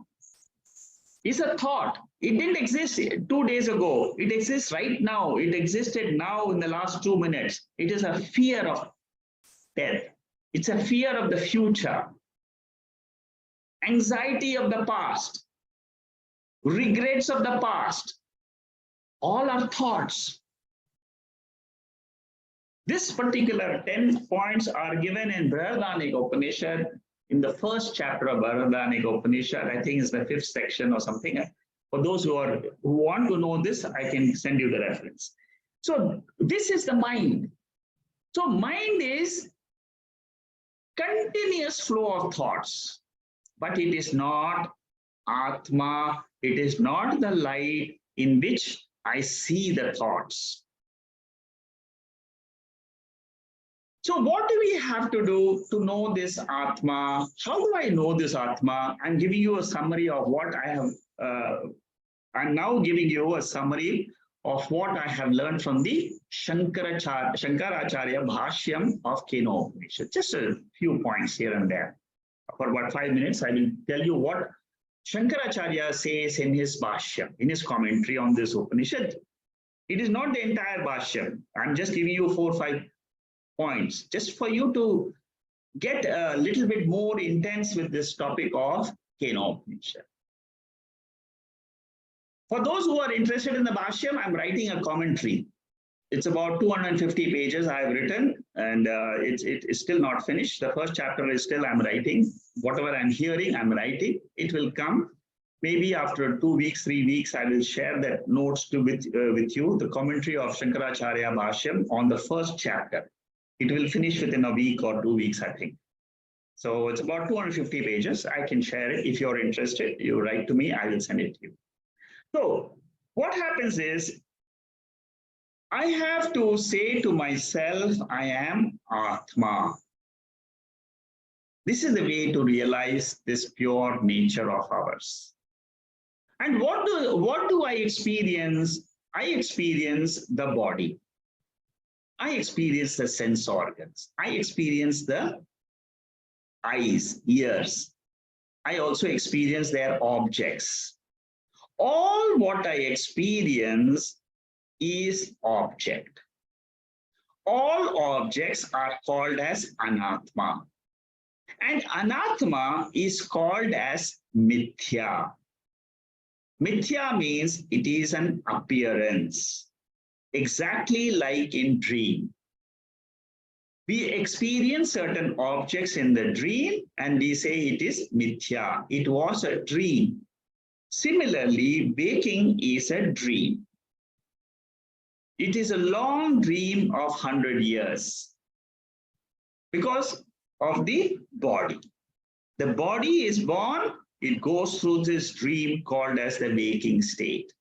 It's a thought. It didn't exist 2 days ago. It exists right now. It existed now in the last 2 minutes. It is a fear of death. It's a fear of the future. Anxiety of the past. Regrets of the past. All are thoughts. This particular 10 points are given in Brihadaranyaka Upanishad in the first chapter of Brihadaranyaka Upanishad. I think it's the 5th section or something. For those who want to know this, I can send you the reference. So this is the mind. So mind is continuous flow of thoughts, but it is not Atma. It is not the light in which I see the thoughts. So what do we have to do to know this Atma? How do I know this Atma? I'm giving you a summary of what I have. I'm now giving you a summary of what I have learned from the Shankaracharya Bhashyam of Keno Upanishad. Just a few points here and there. For about 5 minutes, I will tell you what Shankaracharya says in his Bhashyam, in his commentary on this Upanishad. It is not the entire Bhashyam. I'm just giving you 4 or 5 points, just for you to get a little bit more intense with this topic of Keno Upanishad. For those who are interested in the Bhashyam, I'm writing a commentary. It's about 250 pages I have written, and it's still not finished. The first chapter is still I'm writing. Whatever I'm hearing, I'm writing. It will come. Maybe after 2 weeks, 3 weeks, I will share that notes with you, the commentary of Shankaracharya Bhashyam on the first chapter. It will finish within a week or 2 weeks, I think. So it's about 250 pages. I can share it. If you're interested, you write to me, I will send it to you. So what happens is, I have to say to myself, I am Atma. This is the way to realize this pure nature of ours. And what do I experience? I experience the body. I experience the sense organs. I experience the eyes, ears. I also experience their objects. all what I experience is object. All objects are called as anatma. And anatma is called as mithya. Mithya means it is an appearance, exactly like in dream. We experience certain objects in the dream and we say it is mithya. It was a dream. Similarly, waking is a dream. It is a long dream of 100 years because of the body. The body is born, it goes through this dream called as the waking state.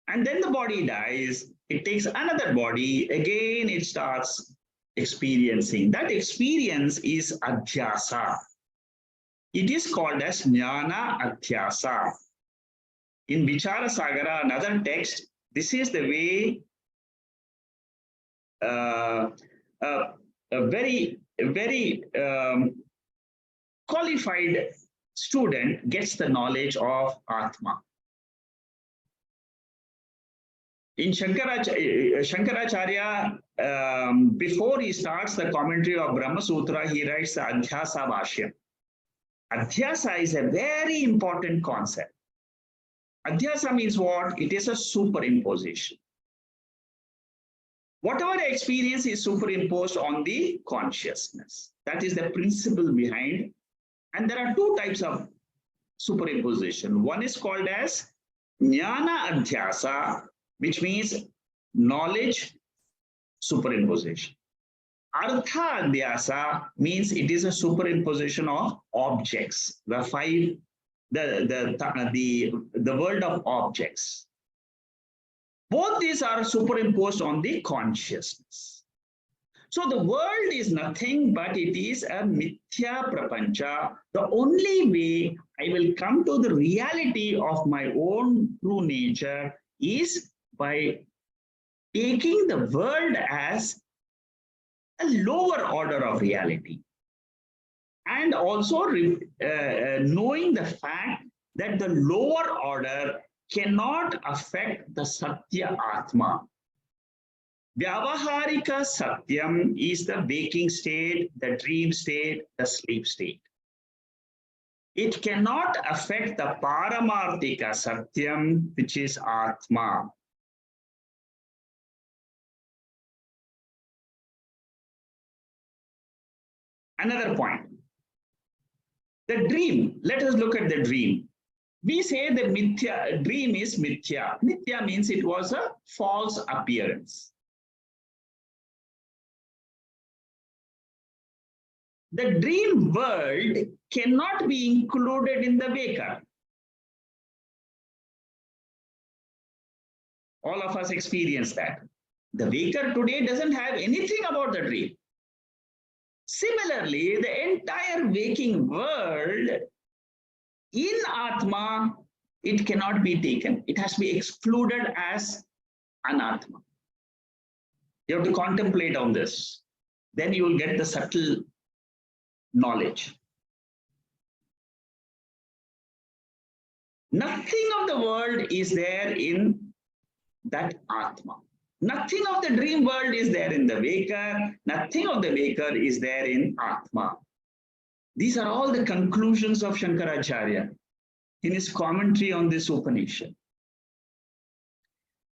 And then the body dies, it takes another body, again it starts experiencing. That experience is adhyasa. It is called as jnana adhyasa. In Vichara Sagara, another text, this is the way a very qualified student gets the knowledge of Atma. In Shankaracharya, before he starts the commentary of Brahma Sutra, he writes the Adhyasa Bhashya. Adhyasa is a very important concept. Adhyasa means what? It is a superimposition. Whatever experience is superimposed on the consciousness. That is the principle behind. And there are two types of superimposition. One is called as jnana adhyasa, which means knowledge superimposition. Artha adhyasa means it is a superimposition of objects, the world of objects. Both these are superimposed on the consciousness. So the world is nothing but it is a mithya prapancha. The only way I will come to the reality of my own true nature is by taking the world as a lower order of reality. And also knowing the fact that the lower order cannot affect the Satya Atma. Vyavaharika Satyam is the waking state, the dream state, the sleep state. It cannot affect the Paramarthika Satyam, which is Atma. Another point. The dream, let us look at the dream. We say the mithya, dream is mithya. Mithya means it was a false appearance. The dream world cannot be included in the waker. All of us experience that. The waker today doesn't have anything about the dream. Similarly, the entire waking world in Atma, it cannot be taken. It has to be excluded as anatma. You have to contemplate on this. Then you will get the subtle knowledge. Nothing of the world is there in that Atma. Nothing of the dream world is there in the waker. Nothing of the waker is there in Atma. These are all the conclusions of Shankaracharya in his commentary on this Upanishad.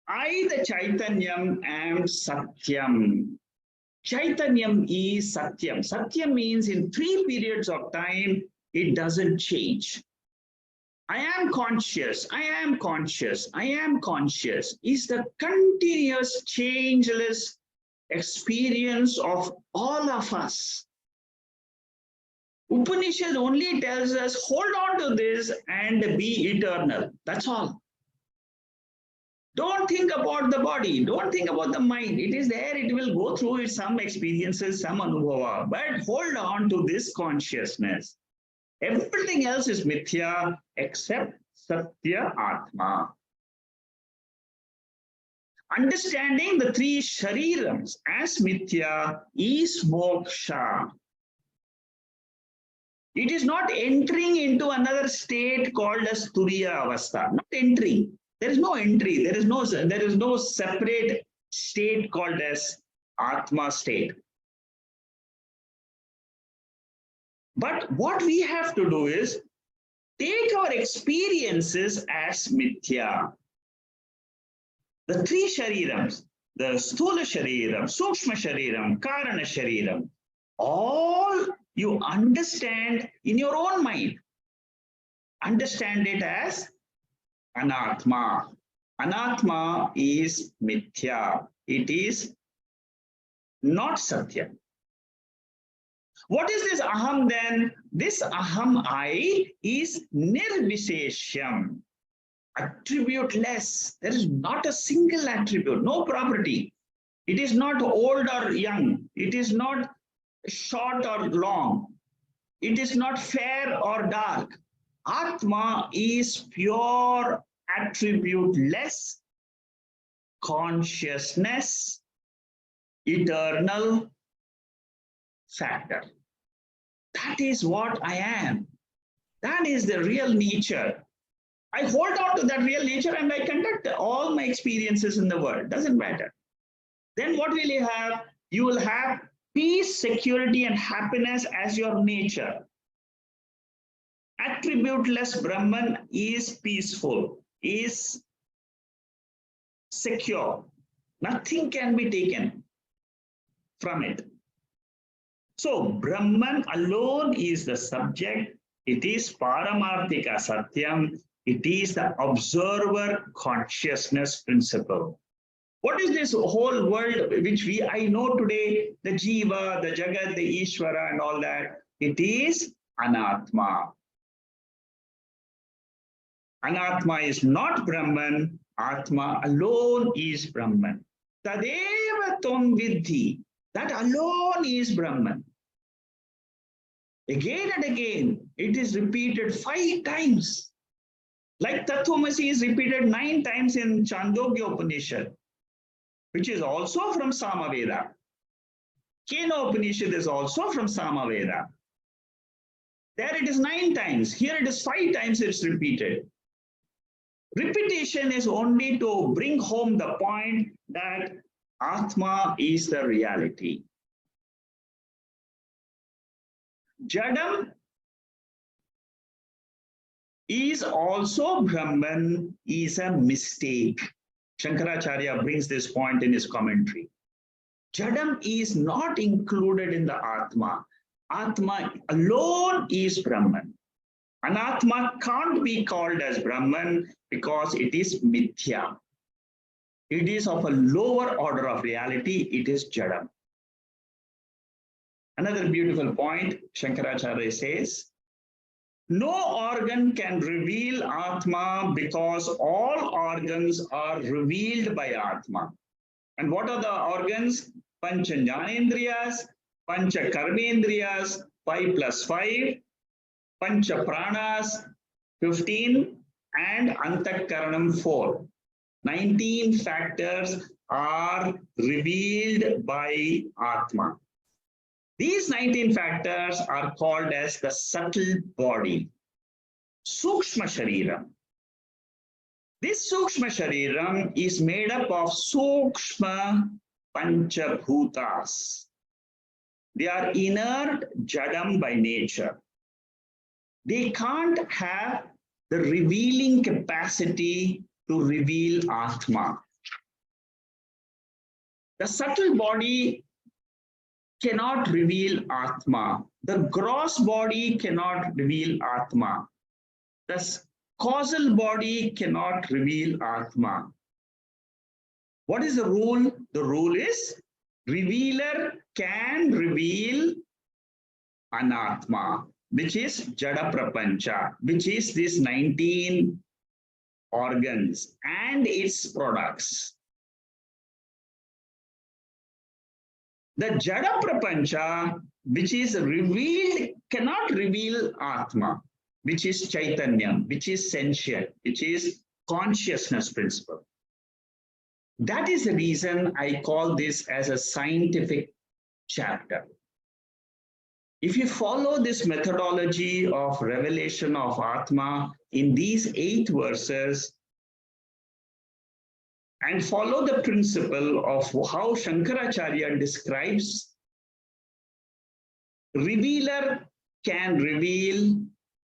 I, the Chaitanyam, am Satyam. Chaitanyam is Satyam. Satyam means in 3 periods of time, it doesn't change. I am conscious, I am conscious, I am conscious is the continuous changeless experience of all of us. Upanishad only tells us, hold on to this and be eternal. That's all. Don't think about the body. Don't think about the mind. It is there. It will go through some experiences, some anubhava. But hold on to this consciousness. Everything else is mithya except Satya Atma. Understanding the 3 sharirams as mithya is moksha. It is not entering into another state called as Turiya Avastha. Not entering. There is no entry. There is no separate state called as Atma state. But what we have to do is take our experiences as mithya. The three sharirams, the sthula shariram, sukshma shariram, karana shariram, all you understand in your own mind. Understand it as anatma. Anatma is mithya. It is not satya. What is this aham then? This aham I is nirvisheshyam, attributeless. There is not a single attribute, no property. It is not old or young. It is not short or long. It is not fair or dark. Atma is pure, attributeless, consciousness, eternal factor. That is what I am. That is the real nature. I hold on to that real nature and I conduct all my experiences in the world. Doesn't matter. Then what will you have? You will have peace, security, and happiness as your nature. Attributeless Brahman is peaceful, is secure. Nothing can be taken from it. So Brahman alone is the subject. It is Paramarthika Satyam. It is the observer consciousness principle. What is this whole world which I know today, the Jiva, the Jagat, the Ishvara and all that? It is Anatma. Anatma is not Brahman. Atma alone is Brahman. Tadeva Tvam Vidhi. That alone is Brahman. Again and again, it is repeated 5 times. Like Tattvamasi is repeated 9 times in Chandogya Upanishad, which is also from Samaveda. Keno Upanishad is also from Samaveda. There it is 9 times. Here it is 5 times it's repeated. Repetition is only to bring home the point that Atma is the reality. Jadam is also Brahman, is a mistake. Shankaracharya brings this point in his commentary. Jadam is not included in the Atma. Atma alone is Brahman. Anatma can't be called as Brahman because it is mithya. It is of a lower order of reality. It is Jadam. Another beautiful point, Shankaracharya says, no organ can reveal Atma because all organs are revealed by Atma. And what are the organs? Pancha Jnanendriyas, Pancha Karmendriyas, 5 plus 5, Pancha Pranas, 15, and Antakaranam, 4. 19 factors are revealed by Atma. These 19 factors are called as the subtle body, Sukshma Shariram. This Sukshma Shariram is made up of Sukshma Panchabhutas. They are inert Jadam by nature. They can't have the revealing capacity to reveal Atma. The subtle body cannot reveal Atma. The gross body cannot reveal Atma. The causal body cannot reveal Atma. What is the rule? The rule is revealer can reveal Anatma, which is Jada Prapancha, which is these 19 organs and its products. The Jada Prapancha, which is revealed, cannot reveal Atma, which is Chaitanyam, which is sentient, which is consciousness principle. That is the reason I call this as a scientific chapter. If you follow this methodology of revelation of Atma in these 8 verses and follow the principle of how Shankaracharya describes, revealer can reveal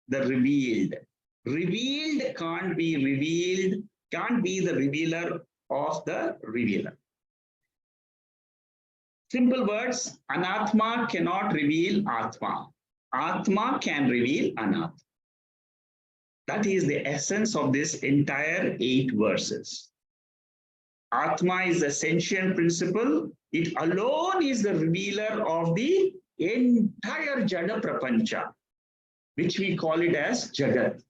the revealed. Revealed can't be revealed, can't be the revealer of the revealer. Simple words, Anatma cannot reveal Atma. Atma can reveal Anatma. That is the essence of this entire 8 verses. Atma is the sentient principle. It alone is the revealer of the entire Jada Prapancha, which we call it as Jagat.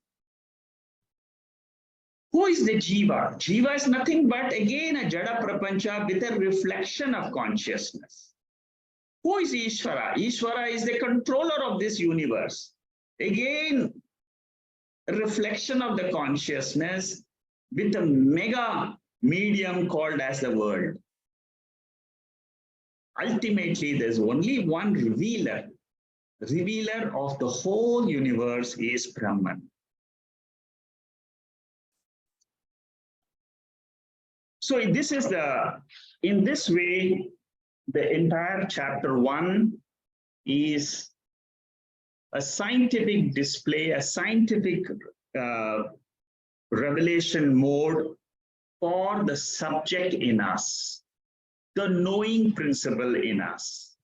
Who is the Jiva? Jiva is nothing but again a Jada Prapancha with a reflection of consciousness. Who is Ishvara? Ishvara is the controller of this universe. Again, a reflection of the consciousness with a mega medium called as the world. Ultimately, there's only one revealer. The revealer of the whole universe is Brahman. So this is in this way, the entire chapter 1 is a scientific display, a scientific revelation mode for the subject in us, the knowing principle in us.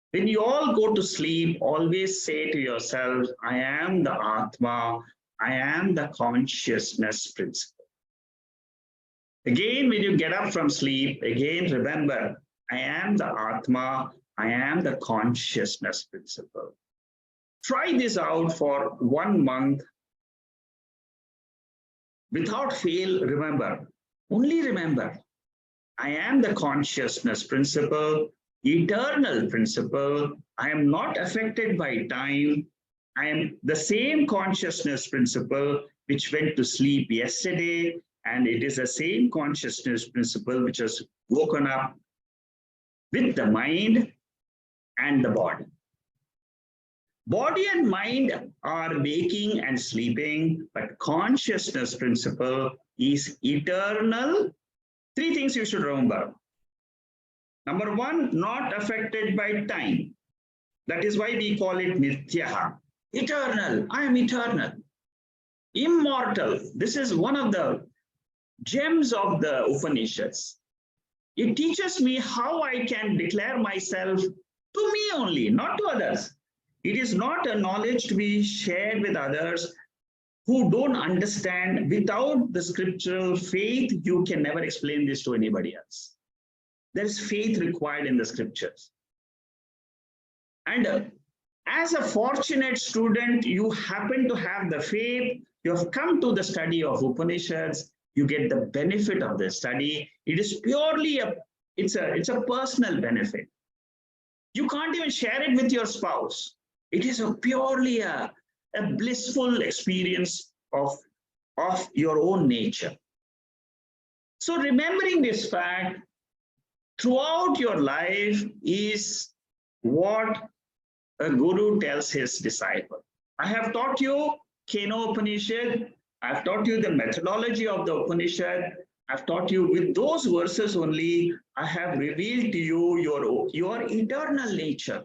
When you all go to sleep, always say to yourself, I am the Atma, I am the consciousness principle. Again, when you get up from sleep, again, remember, I am the Atma, I am the consciousness principle. Try this out for 1 month. Without fail, remember, only remember, I am the consciousness principle, eternal principle. I am not affected by time. I am the same consciousness principle which went to sleep yesterday, and it is the same consciousness principle which has woken up with the mind and the body. Body and mind are waking and sleeping, but consciousness principle is eternal. 3 things you should remember. Number 1, not affected by time. That is why we call it Nityaha. Eternal, I am eternal. Immortal, this is one of the gems of the Upanishads. It teaches me how I can declare myself to me only, not to others. It is not a knowledge to be shared with others who don't understand. Without the scriptural faith, you can never explain this to anybody else. There is faith required in the scriptures. And as a fortunate student, you happen to have the faith, you have come to the study of Upanishads, you get the benefit of the study. It is purely it's a personal benefit. You can't even share it with your spouse. It is purely a blissful experience of your own nature. So remembering this fact throughout your life is what a guru tells his disciple. I have taught you Keno Upanishad. I've taught you the methodology of the Upanishad. I've taught you with those verses only. I have revealed to you your eternal nature.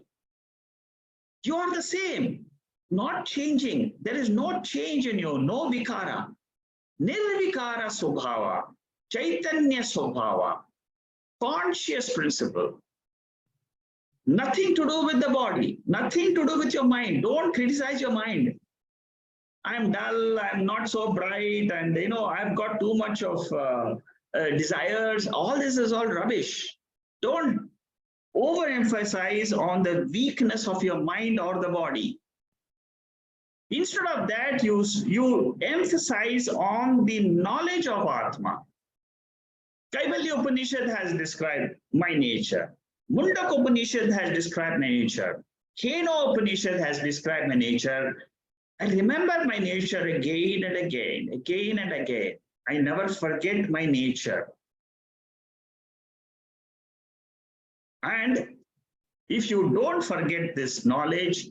You are the same, not changing. There is no change in you, no vikara. Nirvikara Swabhava, Chaitanya Swabhava, conscious principle. Nothing to do with the body, nothing to do with your mind. Don't criticize your mind. I'm dull, I'm not so bright, and I've got too much of desires. All this is all rubbish. Don't overemphasize on the weakness of your mind or the body. Instead of that, you emphasize on the knowledge of Atma. Kaivalya Upanishad has described my nature. Mundaka Upanishad has described my nature. Keno Upanishad has described my nature. I remember my nature again and again, again and again. I never forget my nature. And If you don't forget this knowledge,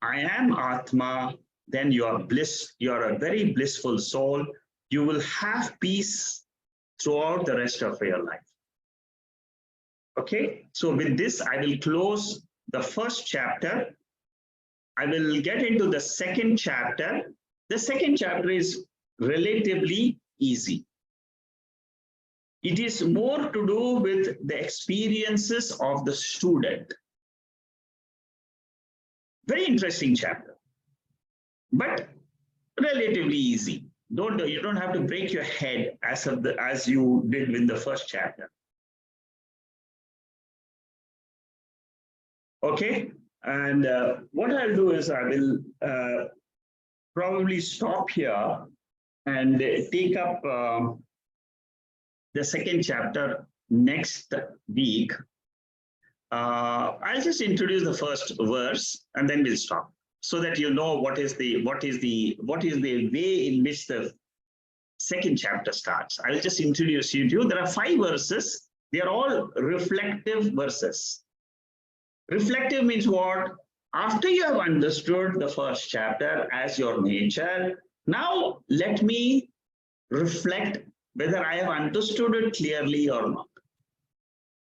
I am Atma, then you are bliss, you are a very blissful soul. You will have peace throughout the rest of your life. Okay, so with this, I will close the first chapter. I will get into the second chapter. The second chapter is relatively easy. It is more to do with the experiences of the student. Very interesting chapter, but relatively easy. You don't have to break your head as you did with the first chapter. Okay, and what I'll do is I will probably stop here and take up the second chapter next week. I'll just introduce the first verse and then we'll stop, so that you know what is the way in which the second chapter starts. I'll just introduce you to. There are 5 verses. They are all reflective verses. Reflective means what? After you have understood the first chapter as your nature, now let me reflect whether I have understood it clearly or not.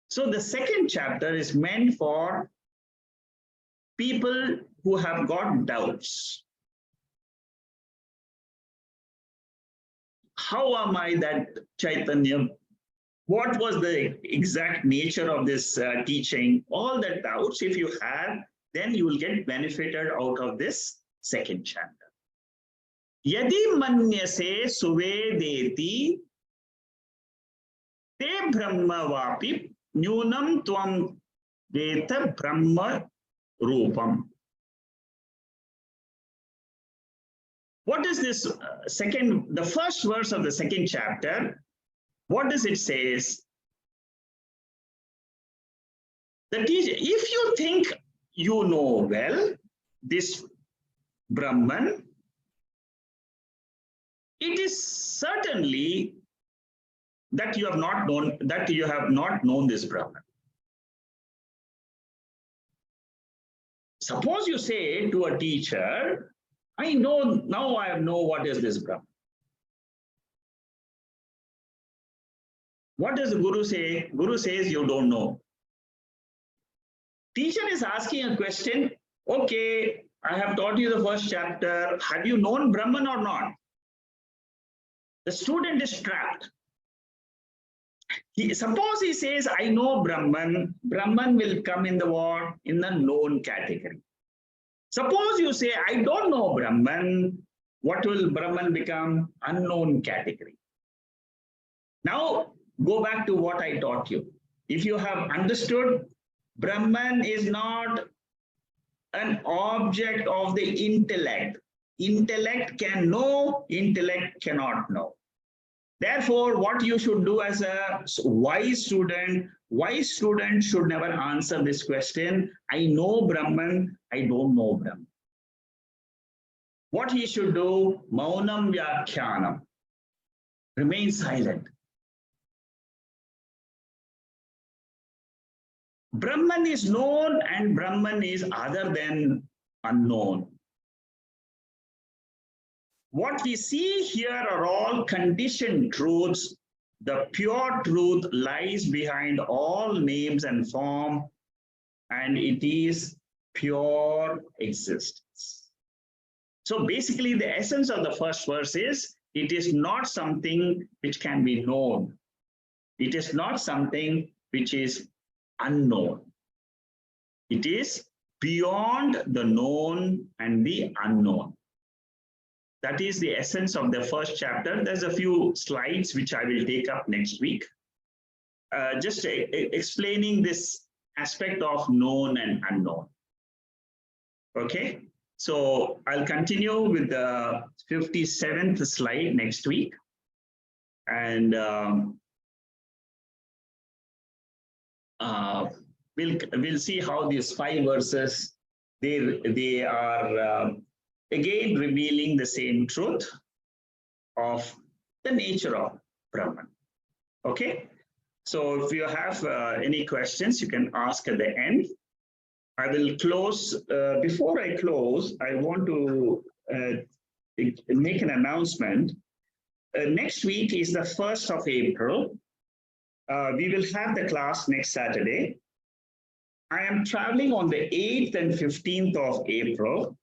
So the second chapter is meant for people who have got doubts. How am I that Chaitanya? What was the exact nature of this teaching? All the doubts, if you have, then you will get benefited out of this second chapter. Yadi manyase suvedeti te brahma vapi nyunam tvam veta brahma rupam. What is this the first verse of the second chapter? What does it say? The teacher, if you think you know well this Brahman, it is certainly that you have not known this Brahman. Suppose you say to a teacher, I know what is this Brahman. What does the Guru say? Guru says you don't know. Teacher is asking a question. Okay, I have taught you the first chapter. Have you known Brahman or not? The student is trapped. Suppose he says, I know Brahman. Brahman will come in the what? In the known category. Suppose you say, I don't know Brahman. What will Brahman become? Unknown category. Now, go back to what I taught you. If you have understood, Brahman is not an object of the intellect. Intellect can know, intellect cannot know. Therefore, what you should do as a wise student should never answer this question. I know Brahman, I don't know Brahman. What he should do? Maunam Vyakhyanam. Remain silent. Brahman is known and Brahman is other than unknown. What we see here are all conditioned truths. The pure truth lies behind all names and form, and it is pure existence. So basically, the essence of the first verse is, it is not something which can be known. It is not something which is unknown. It is beyond the known and the unknown. That is the essence of the first chapter. There's a few slides which I will take up next week, just explaining this aspect of known and unknown. Okay, so I'll continue with the 57th slide next week. And we'll see how these 5 verses, they are again revealing the same truth of the nature of Brahman. Okay, so if you have any questions, you can ask at the end. I will close. Before I close, I want to make an announcement. Next week is the 1st of April. We will have the class next Saturday. I am traveling on the 8th and 15th of April,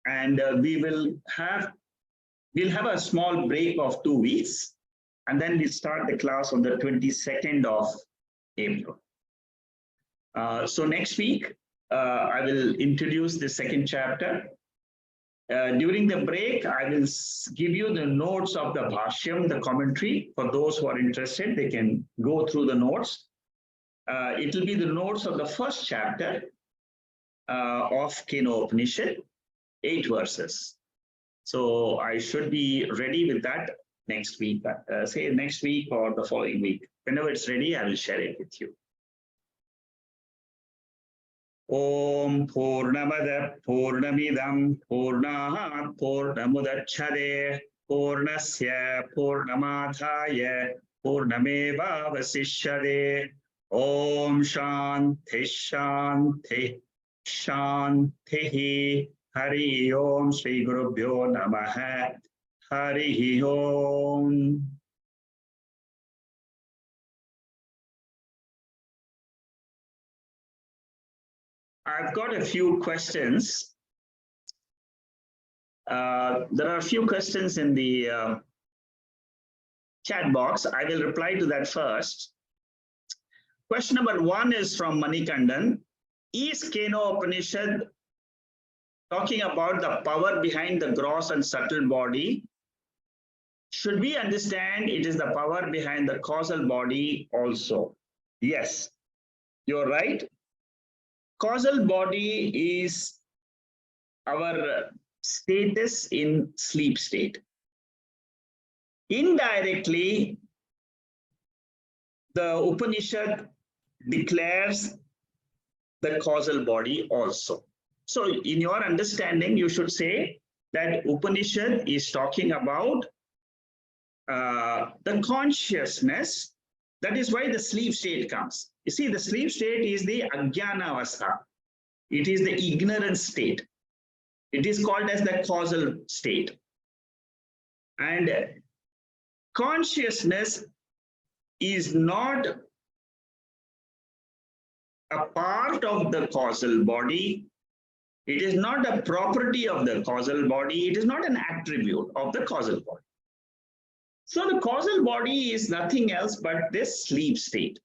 and we'll have a small break of 2 weeks, and then we'll start the class on the 22nd of April. So next week, I will introduce the second chapter. During the break, I will give you the notes of the Bhashyam, the commentary. For those who are interested, they can go through the notes. It will be the notes of the first chapter of Keno Upanishad, 8 verses. So I should be ready with that next week, say next week or the following week. Whenever it's ready, I will share it with you. Om Purnamada Purnamidam Purnahat Purnamudachade Purnasya Purnamadhaya Purnameva Vasishyade. Om Shanti Shanti Shanti. Hari Om Shri Gurubhyo Namaha. Hari Om. I've got a few questions. There are a few questions in the chat box. I will reply to that first. Question number 1 is from Manikandan. Is Keno Upanishad talking about the power behind the gross and subtle body? Should we understand it is the power behind the causal body also? Yes, you're right. Causal body is our status in sleep state. Indirectly, the Upanishad declares the causal body also. So in your understanding, you should say that Upanishad is talking about the consciousness. That is why the sleep state comes. You see, the sleep state is the Ajnana Avastha. It is the ignorant state. It is called as the causal state. And consciousness is not a part of the causal body. It is not a property of the causal body. It is not an attribute of the causal body. So the causal body is nothing else but this sleep state.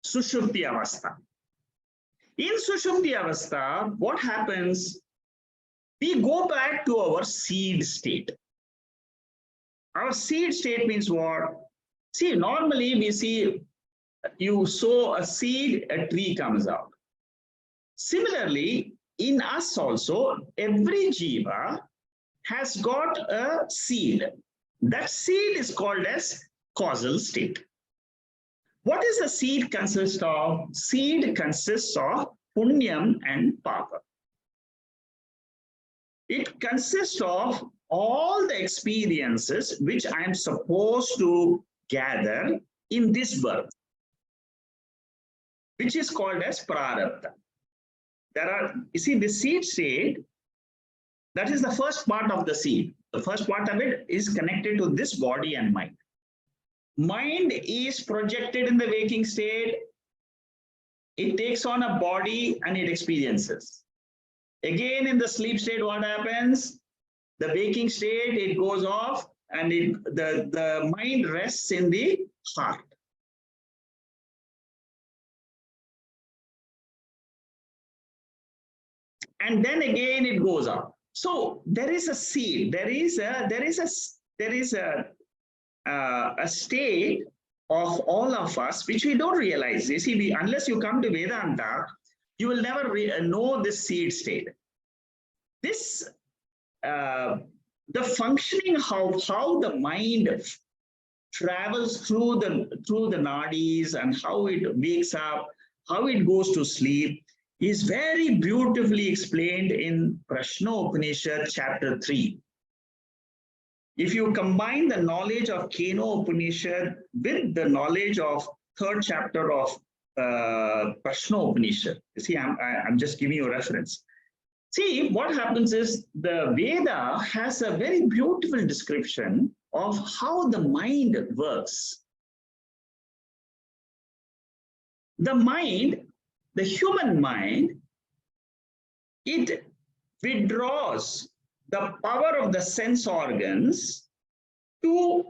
Sushupti Avastha. In Sushupti Avastha, what happens? We go back to our seed state. Our seed state means what? See, normally we see you sow a seed, a tree comes out. Similarly, in us also, every jiva has got a seed. That seed is called as causal state. What does the seed consist of? Seed consists of punyam and papa. It consists of all the experiences which I am supposed to gather in this birth, which is called as prarabdha. There are, you see, the seed state, that is the first part of the seed. The first part of it is connected to this body and mind. Mind is projected in the waking state. It takes on a body and it experiences. Again, in the sleep state, what happens? The waking state, it goes off and the mind rests in the heart. And then again it goes up. So there is a seed. There is a state of all of us which we don't realize. You see, unless you come to Vedanta, you will never know this seed state. This the functioning how the mind travels through the nadis and how it wakes up, how it goes to sleep, is very beautifully explained in Prashna Upanishad chapter 3. If you combine the knowledge of Keno Upanishad with the knowledge of 3rd chapter of Prashna Upanishad. You see, I'm just giving you a reference. See, what happens is the Veda has a very beautiful description of how the mind works. The mind, the human mind, it withdraws the power of the sense organs to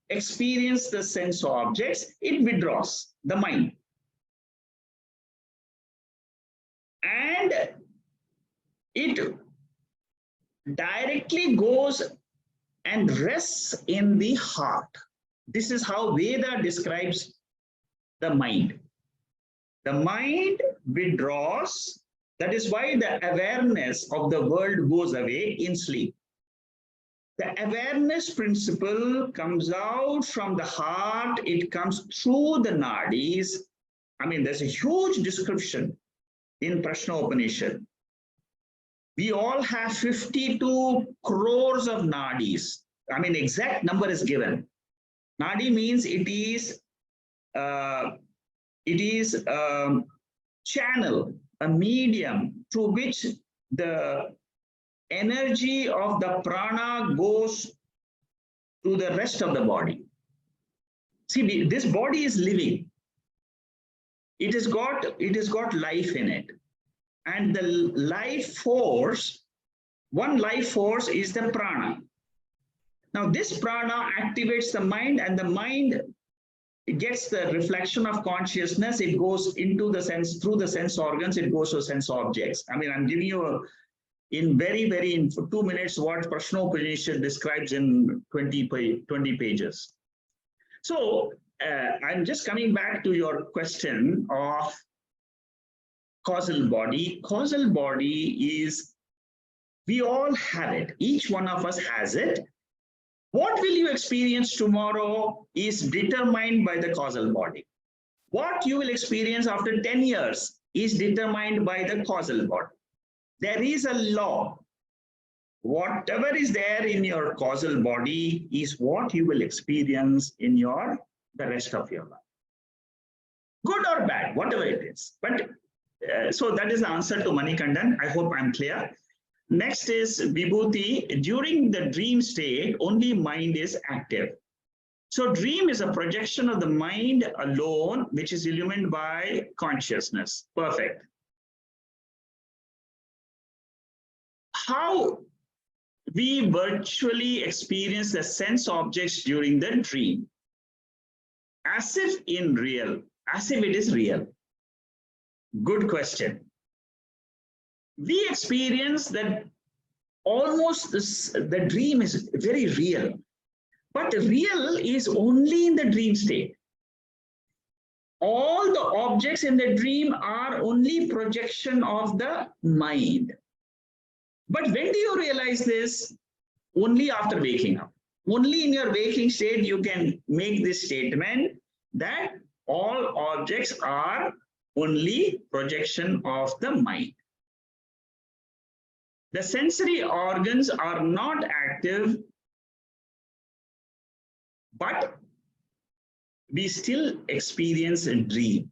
experience the sense objects. It withdraws the mind. And it directly goes and rests in the heart. This is how Veda describes the mind. The mind withdraws. That is why the awareness of the world goes away in sleep. The awareness principle comes out from the heart. It comes through the nadis. I mean, there's a huge description in Prashna Upanishad. We all have 52 crores of nadis. I mean, exact number is given. Nadi means it is channel, a medium through which the energy of the prana goes to the rest of the body. See, this body is living. It has got life in it. And the life force, one life force is the prana. Now, this prana activates the mind, and the mind, it gets the reflection of consciousness. It goes into the sense, through the sense organs, it goes to sense objects. I mean, I'm giving you in 2 minutes what Prashna Upanishad describes in 20 pages. So I'm just coming back to your question of causal body. Causal body is, we all have it. Each one of us has it. What will you experience tomorrow is determined by the causal body. What you will experience after 10 years is determined by the causal body. There is a law. Whatever is there in your causal body is what you will experience in the rest of your life. Good or bad, whatever it is. But so that is the answer to Manikandan. I hope I'm clear. Next is Vibhuti. During the dream state, only mind is active. So dream is a projection of the mind alone, which is illumined by consciousness. Perfect. How we virtually experience the sense objects during the dream? As if in real, as if it is real. Good question. We experience that almost the dream is very real, but real is only in the dream state. All the objects in the dream are only projection of the mind. But when do you realize this? Only after waking up. Only in your waking state you can make this statement that all objects are only projection of the mind. The sensory organs are not active, but we still experience a dream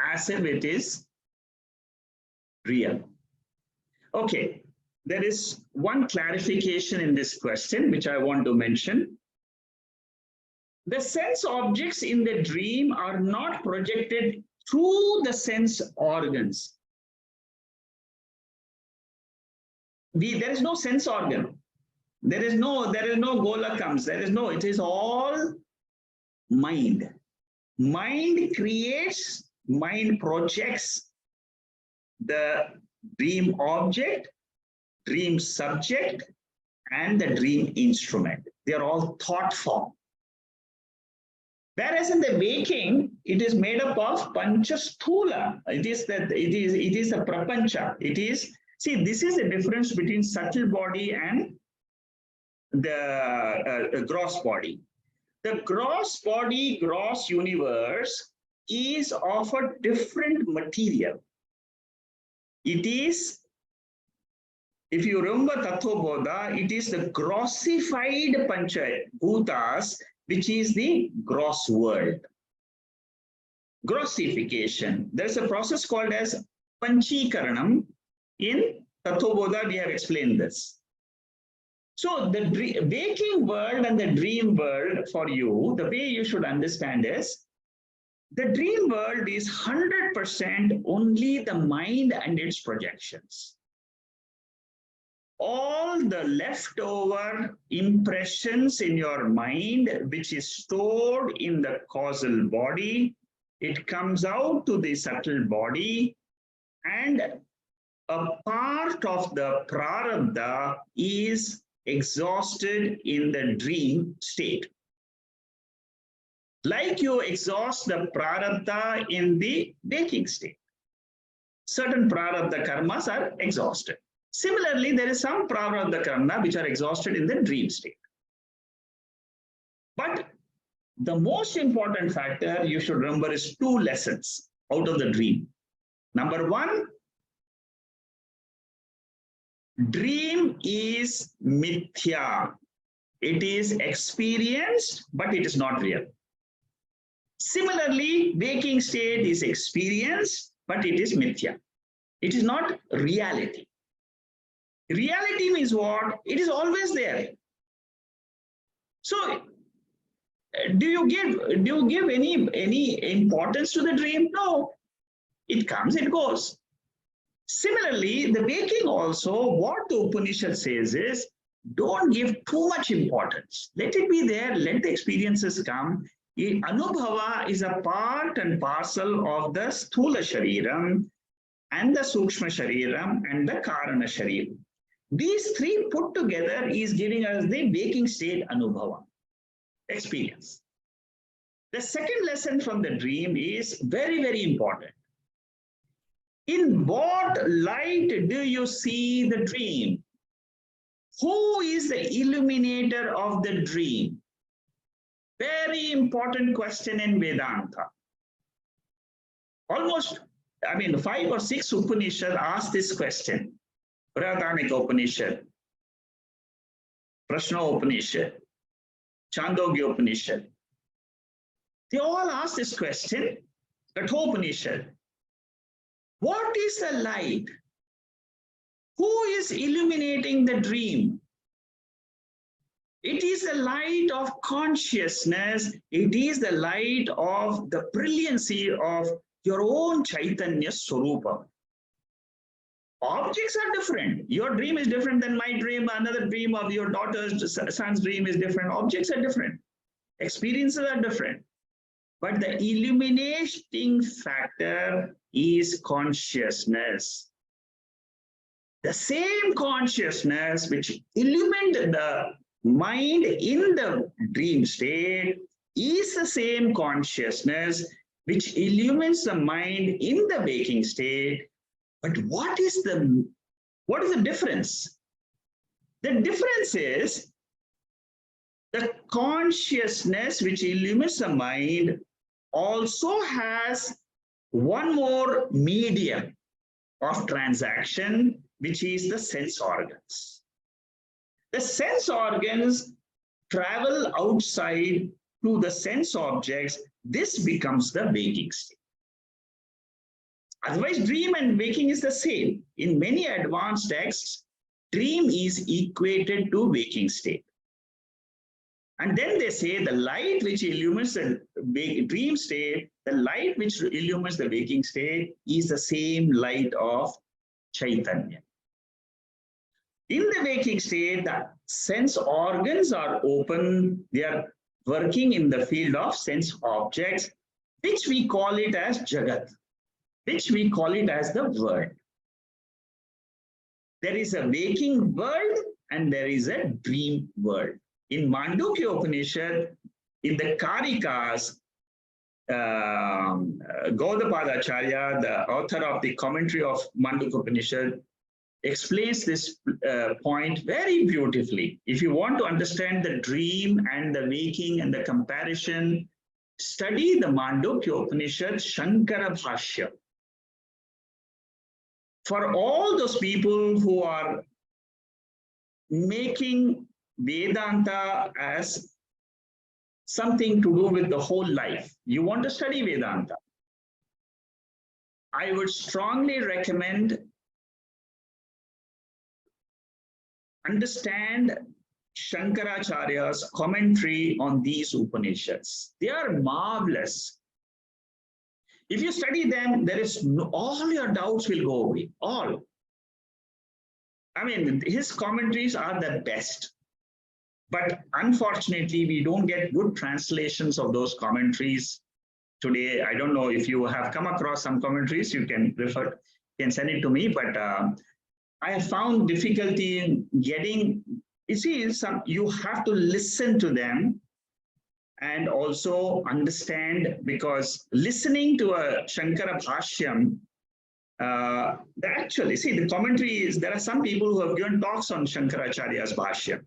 as if it is real. Okay, there is one clarification in this question which I want to mention. The sense objects in the dream are not projected through the sense organs. There is no sense organ. There is no golakams. It is all mind. Mind creates, mind projects the dream object, dream subject, and the dream instrument. They are all thought form. Whereas in the waking, it is made up of pancha sthula. It is the prapancha. It is, see, this is the difference between subtle body and the gross body. The gross body, gross universe is of a different material. It is, if you remember Tattva Bodha, it is the grossified pancha bhutas, which is the gross world. grossification. There's a process called as Panchikaranam. In Tattvabodha, we have explained this. So the waking world and the dream world for you, the way you should understand is, the dream world is 100% only the mind and its projections. All the leftover impressions in your mind, which is stored in the causal body, it comes out to the subtle body, and a part of the prarabdha is exhausted in the dream state. Like you exhaust the prarabdha in the waking state. Certain prarabdha karmas are exhausted. Similarly, there is some prarabdha karma which are exhausted in the dream state. But the most important factor you should remember is 2 lessons out of the dream. Number 1, dream is mithya. It is experienced, but it is not real. Similarly, waking state is experienced, but it is mithya. It is not reality. Reality means what? It is always there. So, do you give any importance to the dream? No. It comes, it goes. Similarly, the waking also, what the Upanishad says is, don't give too much importance. Let it be there, let the experiences come. Anubhava is a part and parcel of the Sthula Shariram and the Sukshma Shariram and the Karana Shariram. These 3 put together is giving us the waking state Anubhava, experience. The second lesson from the dream is very, very important. In what light do you see the dream? Who is the illuminator of the dream? Very important question in Vedanta. Almost, 5 or 6 Upanishads ask this question. Brihadaranyaka Upanishad, Prashna Upanishad, Chandogya Upanishad. They all ask this question, Katha Upanishad. What is the light? Who is illuminating the dream? It is the light of consciousness. It is the light of the brilliancy of your own Chaitanya Swarupa. Objects are different. Your dream is different than my dream. Another dream of your daughter's son's dream is different. Objects are different. Experiences are different. But the illuminating factor is consciousness. The same consciousness which illuminated the mind in the dream state is the same consciousness which illumines the mind in the waking state. But what is the difference? The difference is the consciousness which illumines the mind also has one more medium of transaction, which is the sense organs. The sense organs travel outside to the sense objects. This becomes the waking state. Otherwise, dream and waking is the same. In many advanced texts, dream is equated to waking state. And then they say the light which illumines the dream state, the light which illumines the waking state is the same light of Chaitanya. In the waking state, the sense organs are open. They are working in the field of sense objects, which we call it as Jagat, which we call it as the world. There is a waking world and there is a dream world. In Mandukya Upanishad, in the Karikas, Gaudapada Acharya, the author of the commentary of Mandukya Upanishad, explains this point very beautifully. If you want to understand the dream and the waking and the comparison, study the Mandukya Upanishad Shankara Bhashya. For all those people who are making Vedanta as something to do with the whole life, you want to study Vedanta, I would strongly recommend understand Shankaracharya's commentary on these Upanishads. They are marvelous. If you study them, all your doubts will go away, all. I mean, his commentaries are the best. But unfortunately, we don't get good translations of those commentaries today. I don't know if you have come across some commentaries, you can send it to me, but I have found difficulty in getting, you see, you have to listen to them and also understand, because listening to a Shankara Bhashyam, actually, see, the commentary is, there are some people who have given talks on Shankaracharya's Bhashyam.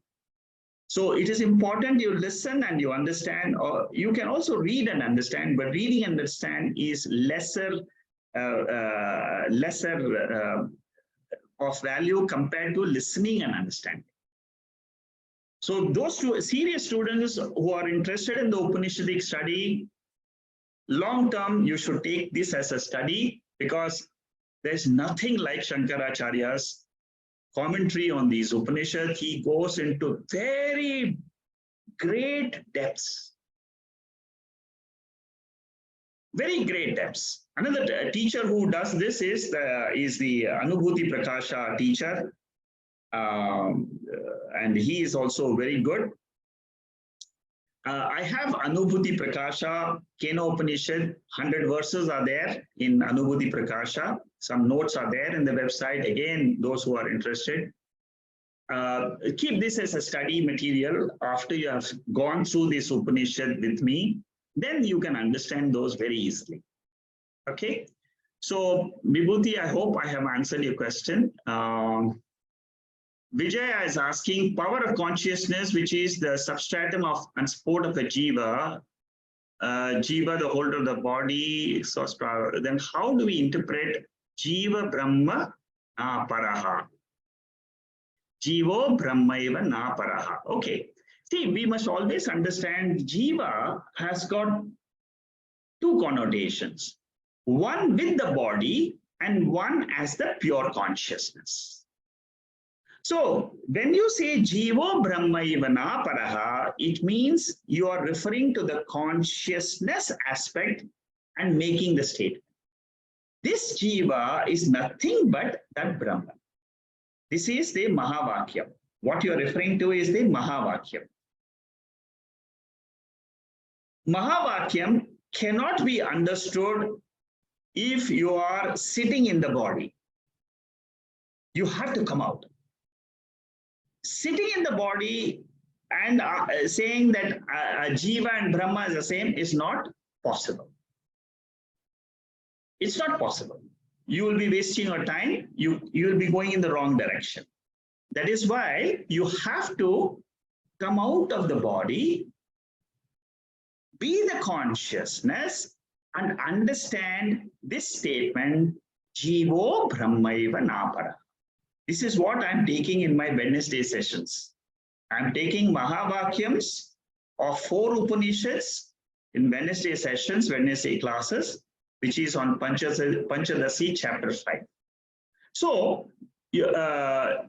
So it is important you listen and you understand, or you can also read and understand, but reading and understand is lesser of value compared to listening and understanding. So those serious students who are interested in the Upanishadic study, long term, you should take this as a study, because there's nothing like Shankaracharya's commentary on these Upanishads. He goes into very great depths. Very great depths. Another teacher who does this is the Anubhuti Prakasha teacher. And he is also very good. I have Anubhuti Prakasha, Keno Upanishad, 100 verses are there in Anubhuti Prakasha. Some notes are there in the website. Again, those who are interested, keep this as a study material. After you have gone through this Upanishad with me, then you can understand those very easily. Okay. So, Vibhuti, I hope I have answered your question. Vijay is asking, power of consciousness, which is the substratum of and support of a jiva, jiva, the holder of the body, source power. Then how do we interpret jiva brahma na paraha? Jivo brahmaiva na paraha. Okay. See, we must always understand jiva has got two connotations. One with the body and one as the pure consciousness. So when you say Jivo Brahmaiva na Paraha, it means you are referring to the consciousness aspect and making the statement. This Jiva is nothing but that Brahman. This is the Mahavakyam. What you are referring to is the Mahavakyam. Mahavakyam cannot be understood if you are sitting in the body. You have to come out. Sitting in the body and saying that Jiva and Brahma is the same is not possible. It's not possible. You will be wasting your time. You will be going in the wrong direction. That is why you have to come out of the body, be the consciousness, and understand this statement, Jivo Brahmaiva Napara. This is what I'm taking in my Wednesday sessions. I'm taking Mahavakyams of 4 Upanishads in Wednesday sessions, Wednesday classes, which is on Panchadasi chapter 5. So, when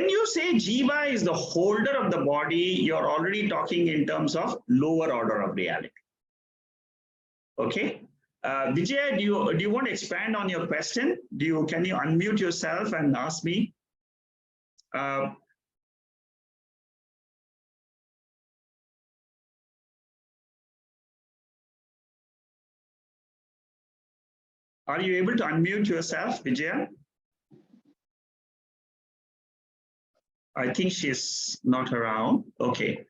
you say Jiva is the holder of the body, you're already talking in terms of lower order of reality. Okay. Vijay, do you want to expand on your question? Can you unmute yourself and ask me? Are you able to unmute yourself, Vijaya? I think she's not around. Okay.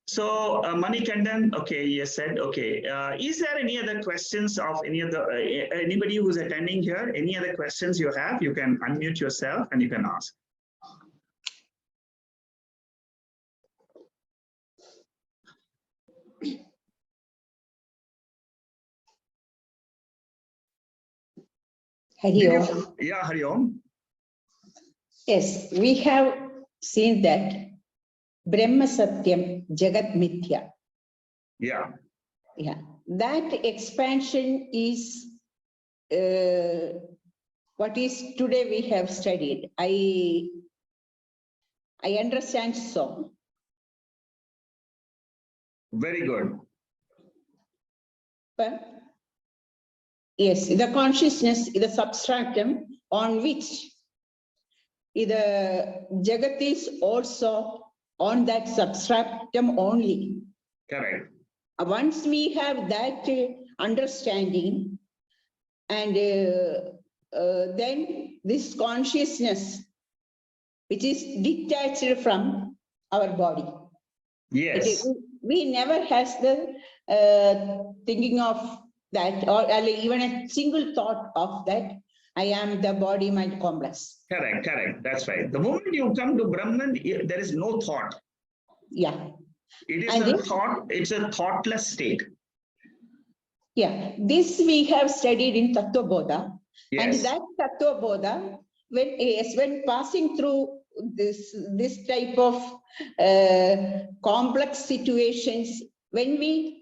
So Manikandan, okay, you said, okay. Is there any other questions of anybody who's attending here? Any other questions you have? You can unmute yourself and you can ask. Hari Om. Yeah, Hari Om. Yes, we have seen that Brahma Satyam, Jagat Mithya. Yeah. Yeah, that expansion is what is today we have studied. I understand so. Very good. But yes, the consciousness is the substratum on which the Jagat is also on that substratum only. Correct. Once we have that understanding, and then this consciousness, which is detached from our body. Yes. We never has the thinking of that, or even a single thought of that. I am the body mind complex. Correct, correct. That's right. The moment you come to Brahman, there is no thought. Yeah. It is And a thought, it's a thoughtless state. Yeah, this we have studied in Tattva Bodha. Yes. And that Tattva Bodha, when passing through this type of complex situations, when we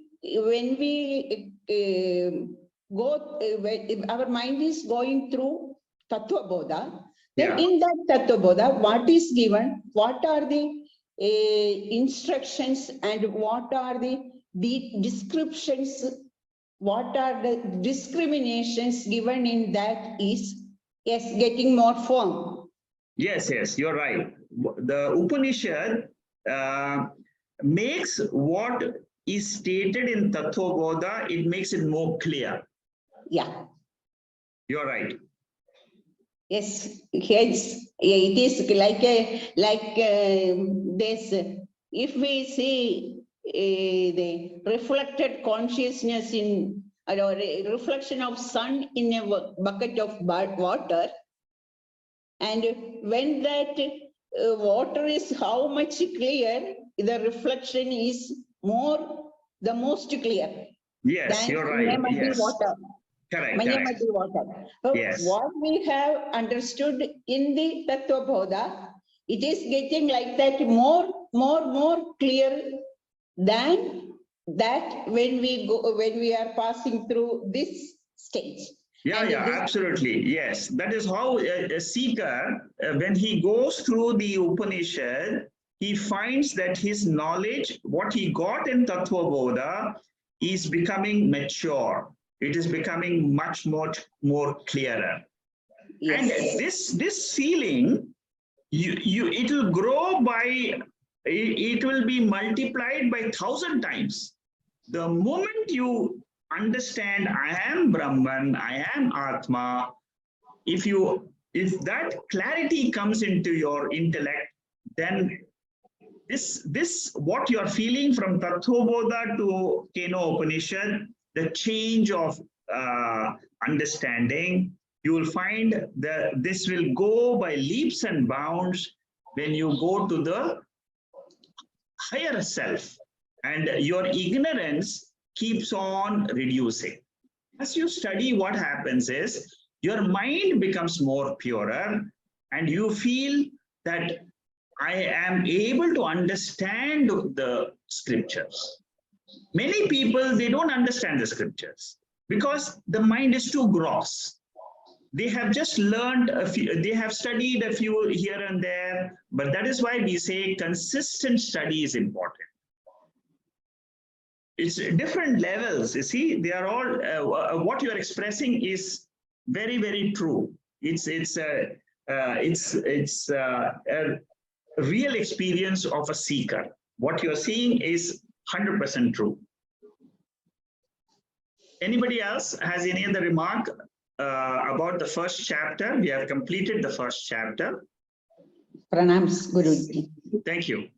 when our mind is going through Tattva Bodha, then in that Tattva Bodha, what is given, what are the instructions and what are the descriptions, what are the discriminations given in that is, yes, getting more firm. Yes, yes, you're right. The Upanishad makes what is stated in Tattva Bodha, it makes it more clear. Yeah. You're right. Yes, yes, it is like this. If we see the reflected consciousness in, or a reflection of sun in a bucket of water, and when that water is how much clear, the reflection is the most clear. Yes, you're right. Yes. Water. Correct, correct. Water. So yes. What we have understood in the Tattva Bodha, it is getting like that more clear than that when we are passing through this stage. Yeah, yeah, absolutely. Yes, that is how a seeker, when he goes through the Upanishad, he finds that his knowledge, what he got in Tattva Bodha, is becoming mature. It is becoming much more clearer. Yes. And this feeling, it will grow by, it will be multiplied by 1,000 times. The moment you understand I am Brahman, I am Atma, if that clarity comes into your intellect, then this what you're feeling from Tattva Bodha to Keno Upanishad, the change of understanding, you will find that this will go by leaps and bounds when you go to the higher self, and your ignorance keeps on reducing. As you study, what happens is your mind becomes more purer, and you feel that I am able to understand the scriptures. Many people, they don't understand the scriptures because the mind is too gross. They have just learned a few, they have studied a few here and there, but that is why we say consistent study is important. It's different levels, you see, they are all, what you're expressing is very true. It's a real experience of a seeker. What you're seeing is 100% true. Anybody else has any other remark about the first chapter? We have completed the first chapter. Pranams, Guruji. Thank you.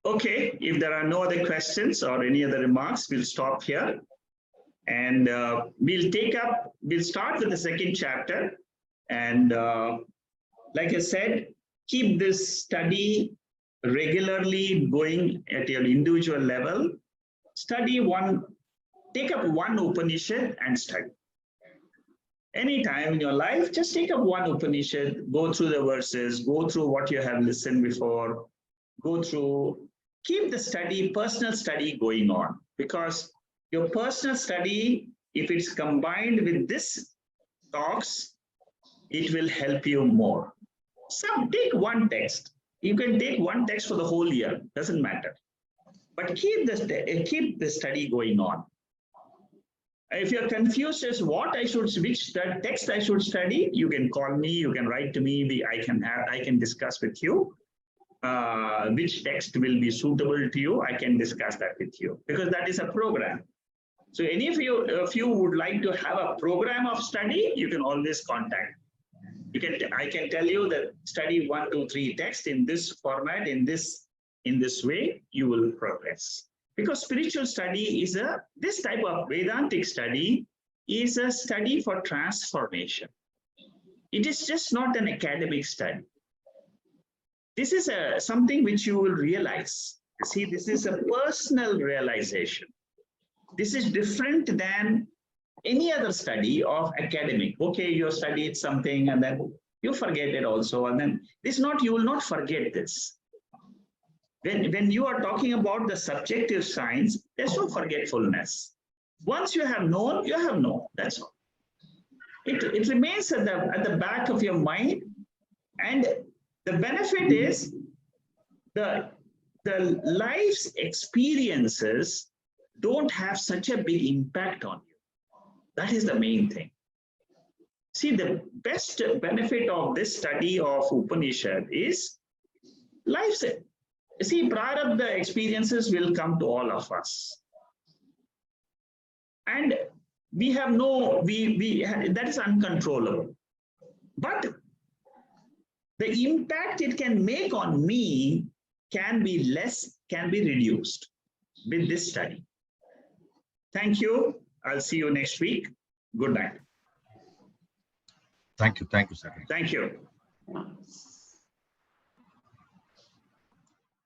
Okay, if there are no other questions or any other remarks, we'll stop here. And we'll start with the second chapter. And like I said, keep this study regularly going at your individual level. Study take up one Upanishad and study. Anytime in your life, just take up one Upanishad, go through the verses, go through what you have listened before, go through, keep the study, personal study going on, because your personal study, if it's combined with this talks, it will help you more. Take one text. You can take one text for the whole year, doesn't matter. But keep the study going on. If you're confused as which text I should study, you can call me, you can write to me, I can discuss with you. Which text will be suitable to you, I can discuss that with you, because that is a program. So any of you, if you would like to have a program of study, you can always contact. I can tell you that study 1, 2, 3 text in this format, in this way, you will progress. Because spiritual study is this type of Vedantic study is a study for transformation. It is just not an academic study. This is something which you will realize. See, this is a personal realization. This is different than any other study of academic. Okay, you studied something and then you forget it also. And then you will not forget this. When you are talking about the subjective science, there's no forgetfulness. Once you have known, you have known. That's all. It remains at the back of your mind. And the benefit is the life's experiences don't have such a big impact on you. That is the main thing. See, the best benefit of this study of Upanishad is life's. See, prarabdha experiences will come to all of us. And we have that is uncontrollable. But the impact it can make on me can be reduced with this study. Thank you. I'll see you next week. Good night. Thank you, sir. Thank you.